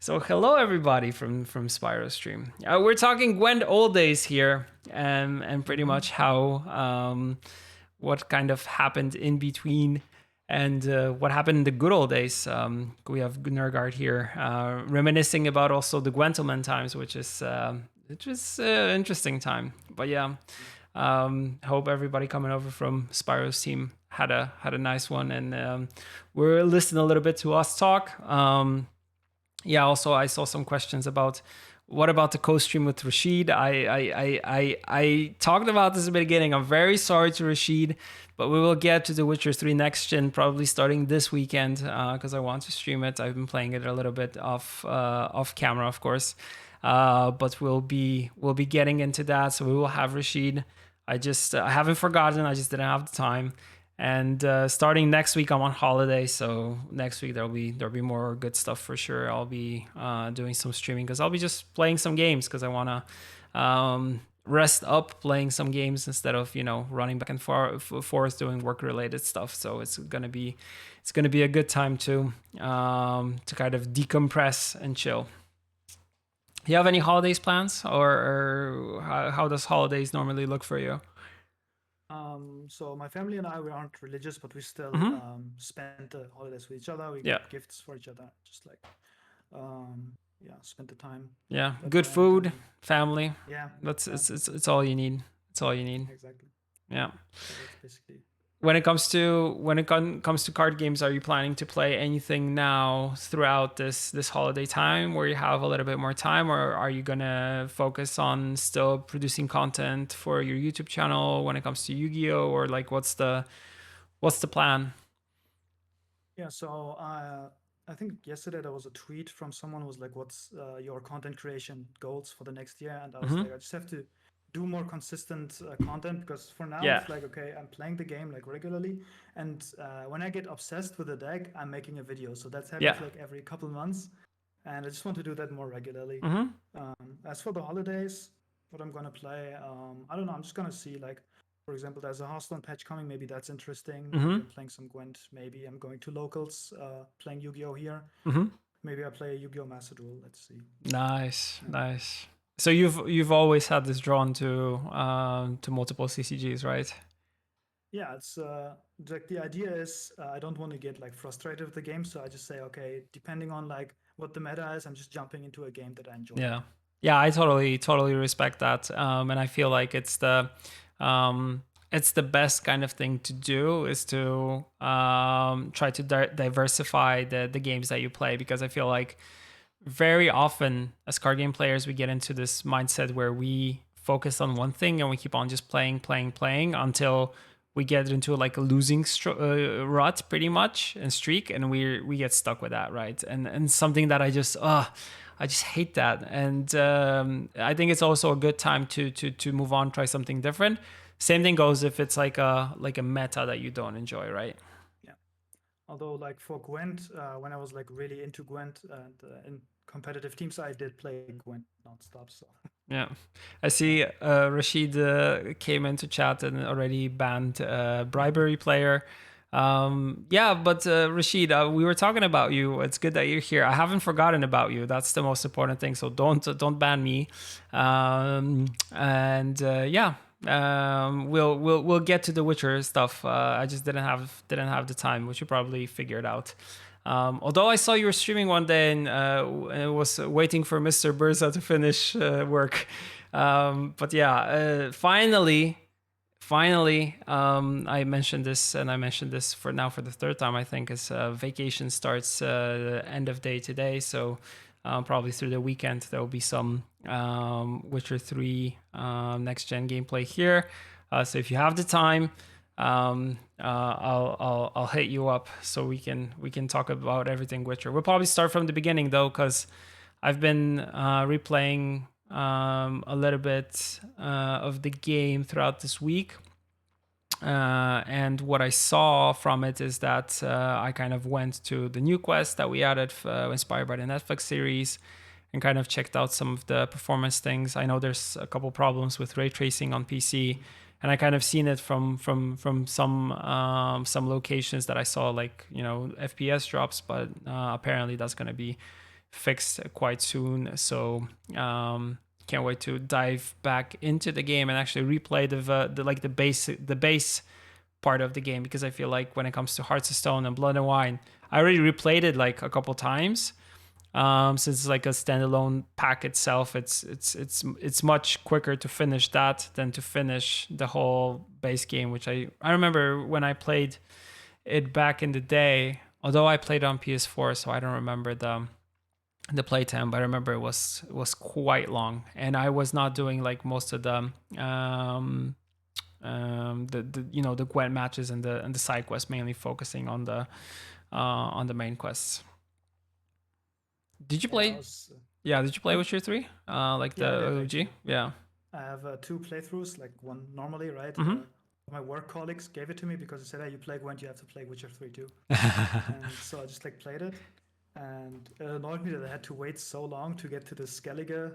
So hello everybody from Spyro stream. We're talking Gwent old days here, and pretty much how what kind of happened in between, and what happened in the good old days. We have Gnurrgard here, reminiscing about also the Gwentelman times, which is interesting time. But yeah, hope everybody coming over from Spyro's team had a nice one, and we're listening a little bit to us talk. Yeah, also I saw some questions about what about the co-stream with Rashid. I talked about this at the beginning. I'm very sorry to Rashid, but we will get to The Witcher 3 Next Gen probably starting this weekend, because I want to stream it. I've been playing it a little bit off camera, of course, but we'll be getting into that. So we will have Rashid. I haven't forgotten. I just didn't have the time. And starting next week, I'm on holiday, so next week there'll be more good stuff for sure. I'll be doing some streaming because I'll be just playing some games because I want to rest up playing some games instead of, you know, running back and forth doing work related stuff. So it's gonna be a good time to kind of decompress and chill. Do you have any holidays plans, or how does holidays normally look for you? So my family and we aren't religious, but we still spend the holidays with each other. We get gifts for each other, just like spend the time. Yeah, good food, family. Yeah, it's all you need. It's all you need. Exactly. Yeah. So that's basically. When it comes to card games, are you planning to play anything now throughout this holiday time where you have a little bit more time, or are you gonna focus on still producing content for your YouTube channel when it comes to Yu-Gi-Oh, or like what's the plan? Yeah, so I think yesterday there was a tweet from someone who was like, "What's your content creation goals for the next year?" And I was like, I just have to do more consistent content, because for now it's like, okay, I'm playing the game like regularly, and when I get obsessed with the deck, I'm making a video. So that's happening like every couple of months, and I just want to do that more regularly. As for the holidays, what I'm gonna play, I don't know. I'm just gonna see, like, for example, there's a Hearthstone patch coming. Maybe that's interesting. I'm playing some Gwent. Maybe I'm going to locals, playing Yu-Gi-Oh here. Maybe I play Yu-Gi-Oh Master Duel. Let's see. Nice. So you've always had this drawn to multiple CCGs, right? Yeah, it's like the idea is I don't want to get like frustrated with the game, so I just say, okay, depending on like what the meta is, I'm just jumping into a game that I enjoy. Yeah, I totally respect that, and I feel like it's it's the best kind of thing to do, is to try to diversify the games that you play, because I feel like very often as card game players we get into this mindset where we focus on one thing and we keep on just playing until we get into like a losing rut pretty much and streak, and we get stuck with that, right? And something that I just hate that. And I think it's also a good time to move on, try something different. Same thing goes if it's like a meta that you don't enjoy, right? Yeah. Although like for Gwent, when I was like really into Gwent and in competitive teams, I did play Gwent nonstop. So yeah, I see Rashid came into chat and already banned bribery player. Yeah, but Rashid, we were talking about you. It's good that you're here. I haven't forgotten about you. That's the most important thing. So don't ban me. And yeah, we'll get to the Witcher stuff. I just didn't have the time, which you probably figured out. Although I saw you were streaming one day and was waiting for Mr. Burza to finish work. But yeah, finally, I mentioned this, and I mentioned this for the third time, I think, is vacation starts end of day today. So probably through the weekend, there will be some Witcher 3 next gen gameplay here. So if you have the time, I'll hit you up so we can talk about everything Witcher. We'll probably start from the beginning though, because I've been replaying a little bit of the game throughout this week, and what I saw from it is that I kind of went to the new quest that we added, inspired by the Netflix series, and kind of checked out some of the performance things. I know there's a couple problems with ray tracing on PC, and I kind of seen it from some locations that I saw, like, you know, FPS drops, but apparently that's going to be fixed quite soon. So can't wait to dive back into the game and actually replay the base part of the game, because I feel like when it comes to Hearts of Stone and Blood and Wine, I already replayed it like a couple times. Since it's like a standalone pack itself, it's much quicker to finish that than to finish the whole base game, which I remember when I played it back in the day. Although I played on PS4, so I don't remember the playtime, but I remember it was quite long, and I was not doing like most of the you know, the Gwent matches and the side quests, mainly focusing on the main quests. Did you play? Did you play Witcher 3? Like the OG? Yeah. I have 2 playthroughs, like one normally, right? My work colleagues gave it to me because they said, "Hey, you play Gwent, you have to play Witcher 3 too." And so I just like played it, and it annoyed me that I had to wait so long to get to the Skellige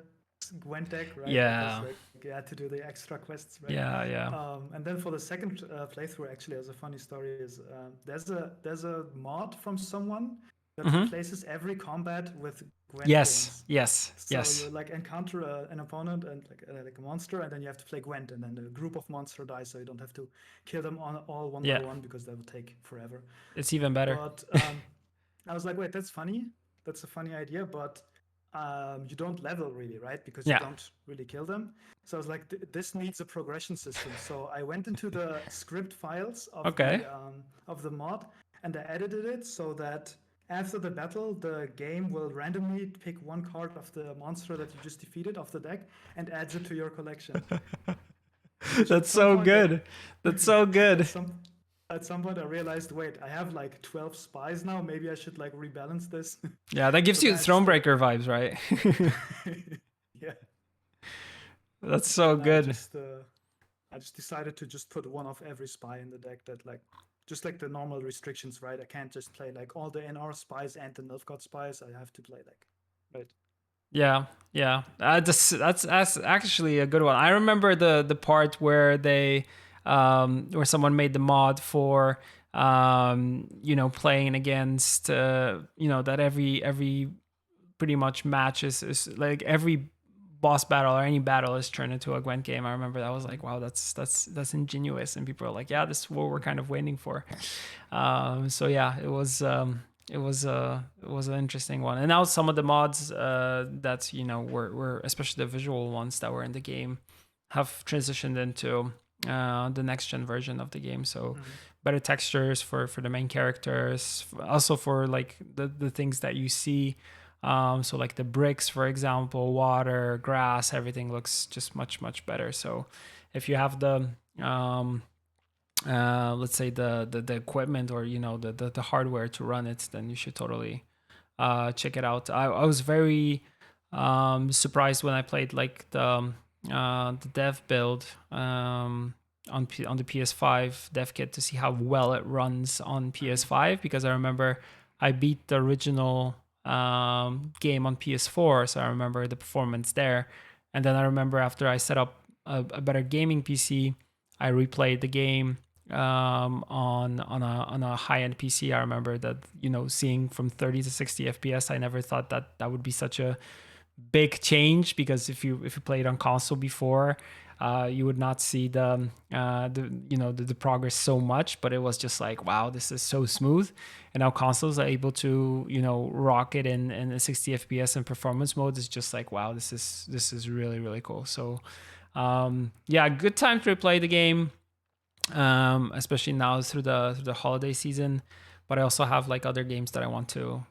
Gwent deck, right? Yeah. Because, like, you had to do the extra quests, right? Yeah. And then for the second playthrough, actually, there's a funny story. Is there's a mod from someone that replaces every combat with Gwent games. Yes. So you like encounter an opponent and like a monster, and then you have to play Gwent, and then the group of monster dies, so you don't have to kill them all one by one, because that would take forever. It's even better. But I was like, wait, that's funny. That's a funny idea, but you don't level really, right? Because you don't really kill them. So I was like, this needs a progression system. So I went into the script files of the mod, and I edited it so that after the battle, the game will randomly pick one card of the monster that you just defeated off the deck and adds it to your collection. That's so good. That's so good. At some point I realized, wait, I have like 12 spies now. Maybe I should like rebalance this. Yeah, that gives you Thronebreaker vibes, right? Yeah. That's so good. I just decided to just put one of every spy in the deck, that like, just like the normal restrictions, right? I can't just play like all the NR spies and the Gnurrgard spies. I have to play like, right? Yeah. That's actually a good one. I remember the part where they where someone made the mod for you know, playing against you know, that every pretty much match is like every boss battle or any battle is turned into a Gwent game. I remember that was like, wow, that's ingenious, and people are like, yeah, this is what we're kind of waiting for. So yeah, it was an interesting one. And now some of the mods that, you know, were especially the visual ones that were in the game have transitioned into the next gen version of the game. So better textures for the main characters, also for like the things that you see. So like the bricks, for example, water, grass, everything looks just much better. So if you have the let's say the equipment, or the hardware to run it, then you should totally check it out. I was very surprised when I played like the dev build on the PS5 dev kit to see how well it runs on PS5, because I remember I beat the original game on PS4, so I remember the performance there. And then I remember after I set up a better gaming PC, I replayed the game on a high end PC. I remember that seeing from 30 to 60 FPS. I never thought that that would be such a big change, because if you played on console before, you would not see the progress so much. But it was just like, wow, this is so smooth. And now consoles are able to rock it in a 60 FPS and performance mode. It's just like, wow, this is really cool. So yeah, good time to replay the game, especially now through the holiday season. But I also have like other games that I want to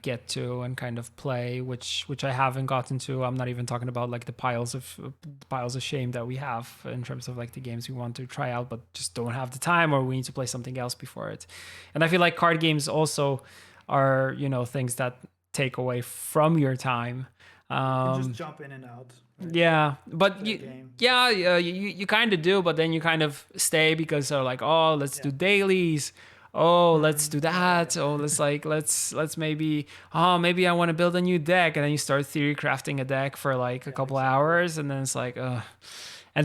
get to and kind of play, which I haven't gotten to. I'm not even talking about like the piles of shame that we have in terms of like the games we want to try out, but just don't have the time, or we need to play something else before it. And I feel like card games also are things that take away from your time. You can just jump in and out. Right? Yeah, but you kind of do, but then you kind of stay because they're like, oh, let's do dailies. Oh, let's do that. Oh, let's maybe, oh, maybe I want to build a new deck. And then you start theory crafting a deck for like a couple hours. And then it's like, and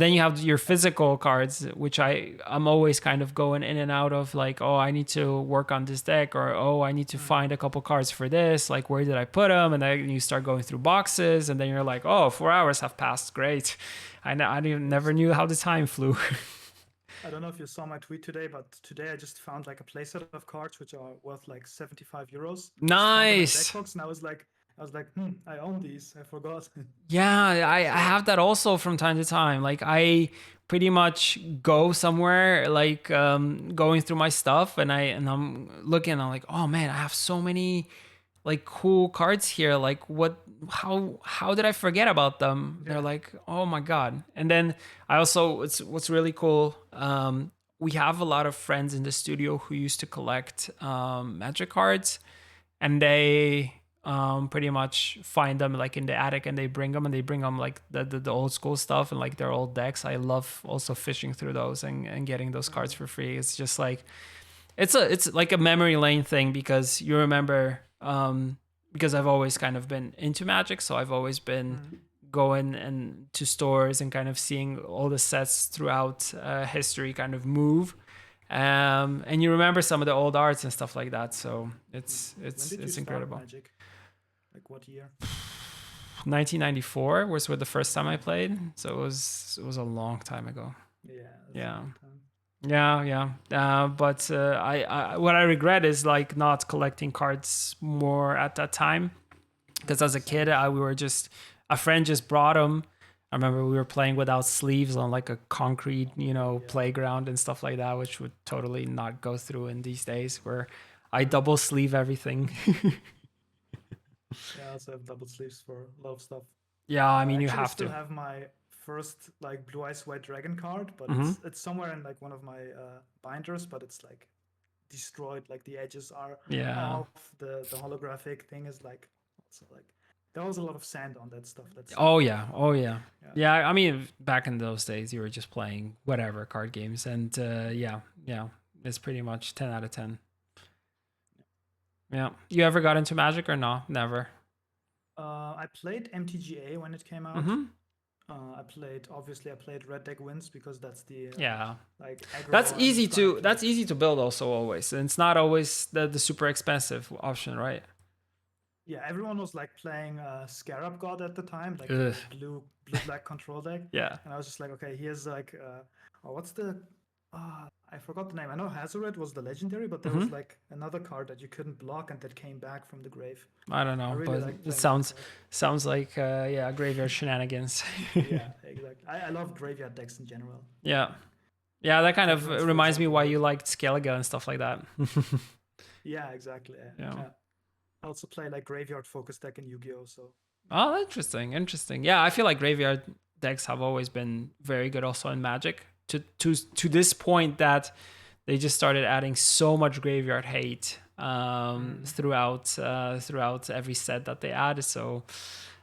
then you have your physical cards, which I'm always kind of going in and out of, like, oh, I need to work on this deck, or, oh, I need to find a couple cards for this. Like, where did I put them? And then you start going through boxes, and then you're like, oh, 4 hours have passed. Great. I never knew how the time flew. I don't know if you saw my tweet today, but today I just found like a playset of cards which are worth like 75 euros. Nice. Deck box, and I was like, I own these. I forgot. Yeah, I have that also from time to time. Like I pretty much go somewhere, like going through my stuff, and I'm looking. I'm like, oh man, I have so many like cool cards here. Like how did I forget about them? Yeah. They're like, oh my god. And then I also, what's really cool. We have a lot of friends in the studio who used to collect Magic cards, and they pretty much find them like in the attic, and they bring them like the old school stuff and like their old decks. I love also fishing through those and getting those cards for free. It's just like it's like a memory lane thing, because you remember, because I've always kind of been into Magic, so I've always been going and to stores and kind of seeing all the sets throughout history kind of move. And you remember some of the old arts and stuff like that, so it's incredible. Magic? Like what year? 1994 was the first time I played, so it was a long time ago. But I what I regret is like not collecting cards more at that time, because as a kid a friend just brought them. I remember we were playing without sleeves on like a concrete, playground and stuff like that, which would totally not go through in these days, where I double sleeve everything. Yeah, I also have double sleeves for a lot of stuff. Yeah, I mean, you have still to. have my first like Blue Eyes White Dragon card, but it's somewhere in like one of my binders, but it's like destroyed. Like the edges are off. The holographic thing is like also like. There was a lot of sand on that stuff. Oh yeah. I mean, back in those days, you were just playing whatever card games, and it's pretty much 10 out of 10. Yeah. You ever got into Magic or no? Never. I played MTGA when it came out. I played Red Deck Wins, because that's the like that's easy to build also always, and it's not always the super expensive option, right? Yeah, everyone was like playing Scarab God at the time, like blue black control deck. Yeah. And I was just like, okay, here's like what's the I forgot the name. I know Hazoret was the legendary, but there was like another card that you couldn't block and that came back from the grave. I don't know, but it sounds like graveyard shenanigans. Yeah, exactly. I love graveyard decks in general. Yeah. Yeah, that kind of Tournaments, for reminds me example, why with you liked Skellige and stuff like that. yeah, exactly. Yeah. I also play like graveyard focus deck in Yu-Gi-Oh. So Oh, interesting, interesting. Yeah, I feel like graveyard decks have always been very good also in Magic. To this point that they just started adding so much graveyard hate throughout every set that they add. So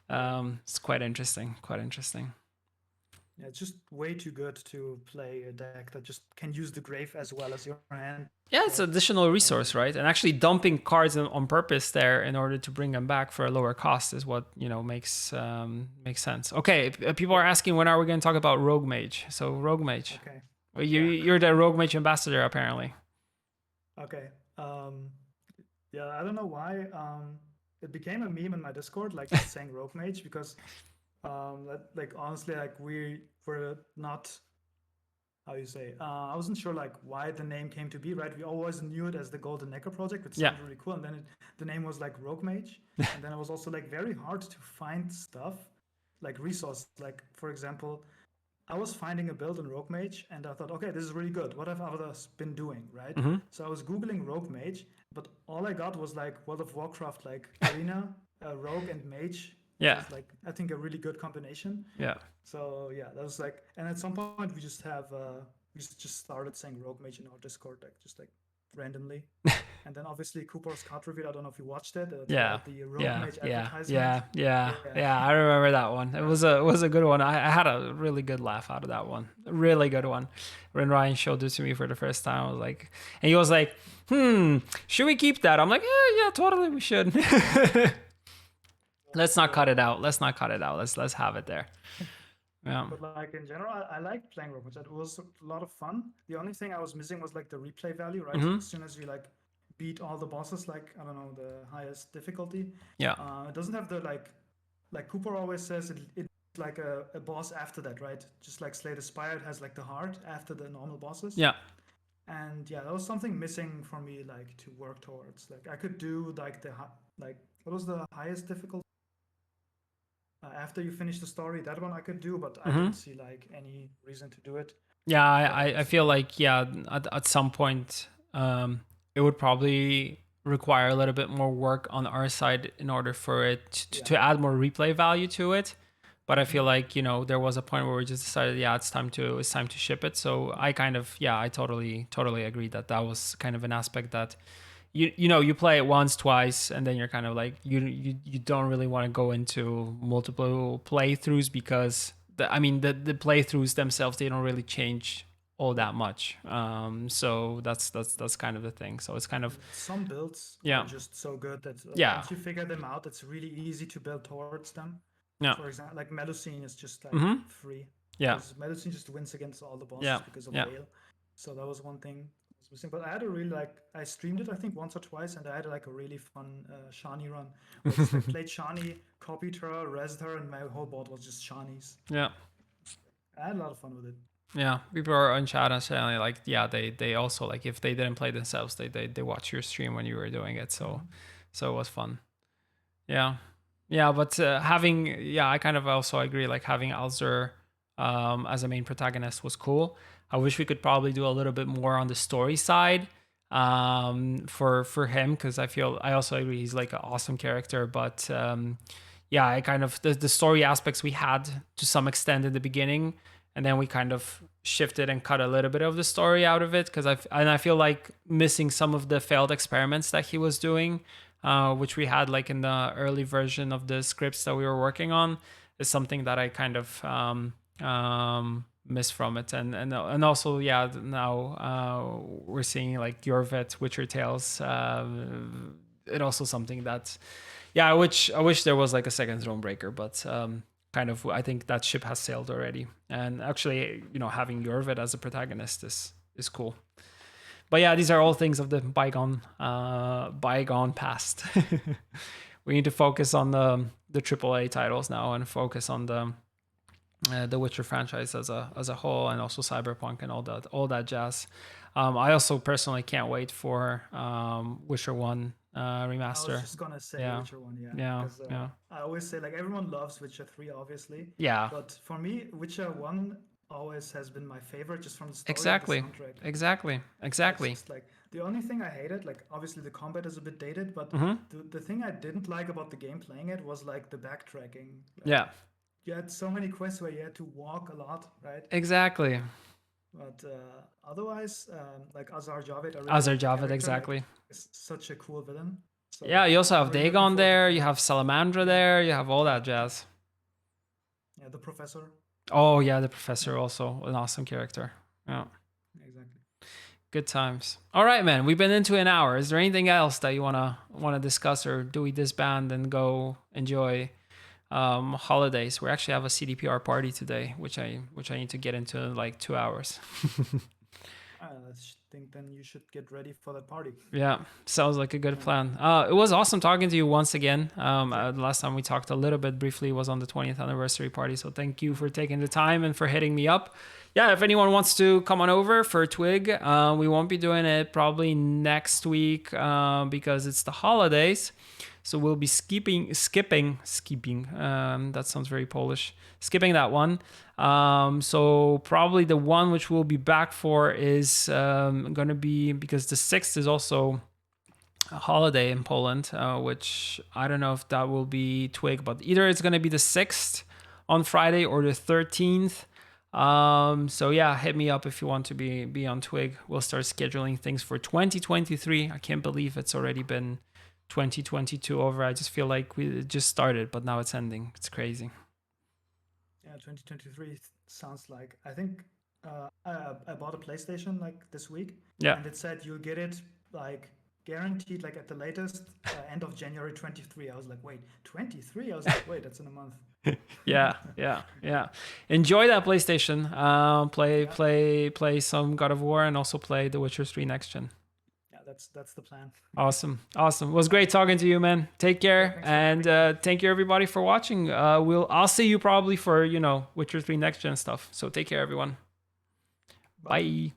it's quite interesting. Quite interesting. yeah, it's just way too good to play a deck that just can use the grave as well as your hand. Yeah, it's Right? additional resource, right? And actually dumping cards on purpose there in order to bring them back for a lower cost is what makes sense. Okay, people are asking when are we going to talk about Rogue Mage? So Rogue Mage, Okay. you're the Rogue Mage ambassador apparently. Okay. Yeah, I don't know why. It became a meme in my Discord, like just saying Rogue Mage, because like honestly, like we were not how you say. I wasn't sure like why the name came to be. Right, we always knew it as the Golden Necker project, which Yeah. sounded really cool, and then the name was like Rogue Mage, and then it was also like very hard to find stuff, like resources. Like for example, I was finding a build in Rogue Mage, and I thought, okay, this is really good. What have others been doing, right? Mm-hmm. So I was googling Rogue Mage, but all I got was like World of Warcraft, like Arena, Rogue, and Mage. Yeah. It's like I think a really good combination. Yeah. So yeah, that was like, and at some point we just have we just started saying Rogue Mage in our Discord, like just like randomly. And then obviously Cooper's card reveal. I don't know if you watched it. Yeah. The Rogue Yeah. Mage Yeah. advertisement. Yeah. I remember that one. It was a good one. I had a really good laugh out of that one. A really good one. When Ryan showed it to me for the first time, I was like, and he was like, should we keep that? I'm like, yeah, totally, we should. Let's not cut it out. Let's have it there. Yeah. But like in general, I like playing Rogue Mage. It was a lot of fun. The only thing I was missing was like the replay value, right? Mhm. As soon as you like beat all the bosses, like I don't know, the highest difficulty. Yeah. It doesn't have the like Cooper always says it's like a boss after that, right? Just like Slay the Spire, it has like the heart after the normal bosses. Yeah. And yeah, that was something missing for me, like to work towards. Like I could do like like what was the highest difficulty? After you finish the story, that one I could do, but I didn't see like any reason to do it. Yeah, I feel like at some point it would probably require a little bit more work on our side in order for it to add more replay value to it. But I feel like there was a point where we just decided it's time to ship it. So I kind of I totally agree that was kind of an aspect that you play it once, twice, and then you're kind of like you don't really want to go into multiple playthroughs because the playthroughs themselves, they don't really change all that much. So that's kind of the thing. So it's kind of some builds are just so good that once you figure them out, it's really easy to build towards them. Yeah. For example, like Melusine is just like free. Yeah. Because Melusine just wins against all the bosses because of Whale. So that was one thing. But I had a really I streamed it I think once or twice, and I had like a really fun Shani run. Where I just played Shani, copied her, rezzed her, and my whole board was just Shani's. Yeah. I had a lot of fun with it. Yeah, people are on chat and saying like, they also like if they didn't play themselves, they watch your stream when you were doing it. So it was fun. Yeah. Yeah, but I kind of also agree, like having Alzer as a main protagonist was cool. I wish we could probably do a little bit more on the story side for him, because I also agree he's like an awesome character. But I kind of the story aspects we had to some extent in the beginning, and then we kind of shifted and cut a little bit of the story out of it because I feel like missing some of the failed experiments that he was doing. Which we had like in the early version of the scripts that we were working on, is something that I kind of miss from it. And also, now we're seeing like Gnurrgard, Witcher Tales. It also something that, I wish there was like a second Thronebreaker, but kind of I think that ship has sailed already. And actually, having Gnurrgard as a protagonist is cool. But these are all things of the bygone past. We need to focus on the AAA titles now and focus on the Witcher franchise as a whole, and also Cyberpunk and all that jazz. I also personally can't wait for Witcher 1 remaster. I was just gonna say Witcher 1, I always say like everyone loves Witcher 3, obviously. Yeah. But for me, Witcher 1 always has been my favorite, just from the story Exactly. and the soundtrack. Exactly. It's Exactly. just like the only thing I hated, like obviously the combat is a bit dated, but Hmm. the thing I didn't like about the game playing it was like the backtracking. Like Yeah. you had so many quests where you had to walk a lot, right? Exactly. But otherwise, like Azar Javed, I really Azar like the Javed. character. Like, Exactly. it's such a cool villain. So Yeah. You also I'm have really looking Dagon forward to there. You playing have it. Salamandra Yeah, there. You have all that jazz. yeah, the professor. Oh yeah, the professor Yeah, also an awesome character. Yeah. exactly. Good times. All right, man. We've been into an hour. Is there anything else that you wanna discuss, or do we disband and go enjoy holidays? We actually have a CDPR party today, which I need to get into in like 2 hours. I think then you should get ready for that party. Yeah, sounds like a good Yeah, plan. It was awesome talking to you once again. yeah. The last time we talked a little bit briefly was on the 20th anniversary party. So thank you for taking the time and for hitting me up. Yeah, if anyone wants to come on over for Twig, we won't be doing it probably next week because it's the holidays. So we'll be skipping. That sounds very Polish. Skipping that one. So probably the one which we'll be back for is going to be, because the 6th is also a holiday in Poland, which I don't know if that will be Twig, but either it's going to be the 6th on Friday or the 13th. So yeah, hit me up if you want to be on Twig. We'll start scheduling things for 2023. I can't believe it's already been 2022 over. I just feel like we just started, but now it's ending. It's crazy. Yeah, 2023 sounds like, I think I bought a PlayStation like this week, Yeah. and it said you'll get it like guaranteed like at the latest end of January 23. I was like, wait, 23? I was like, wait, that's in a month. Yeah. Enjoy that PlayStation. Play some God of War and also play The Witcher 3 Next Gen. Yeah, that's the plan. Awesome. It was great talking to you, man. Take care, thanks for and having me. thank you everybody for watching. I'll see you probably for Witcher 3 Next Gen stuff. So take care, everyone. Bye. Bye.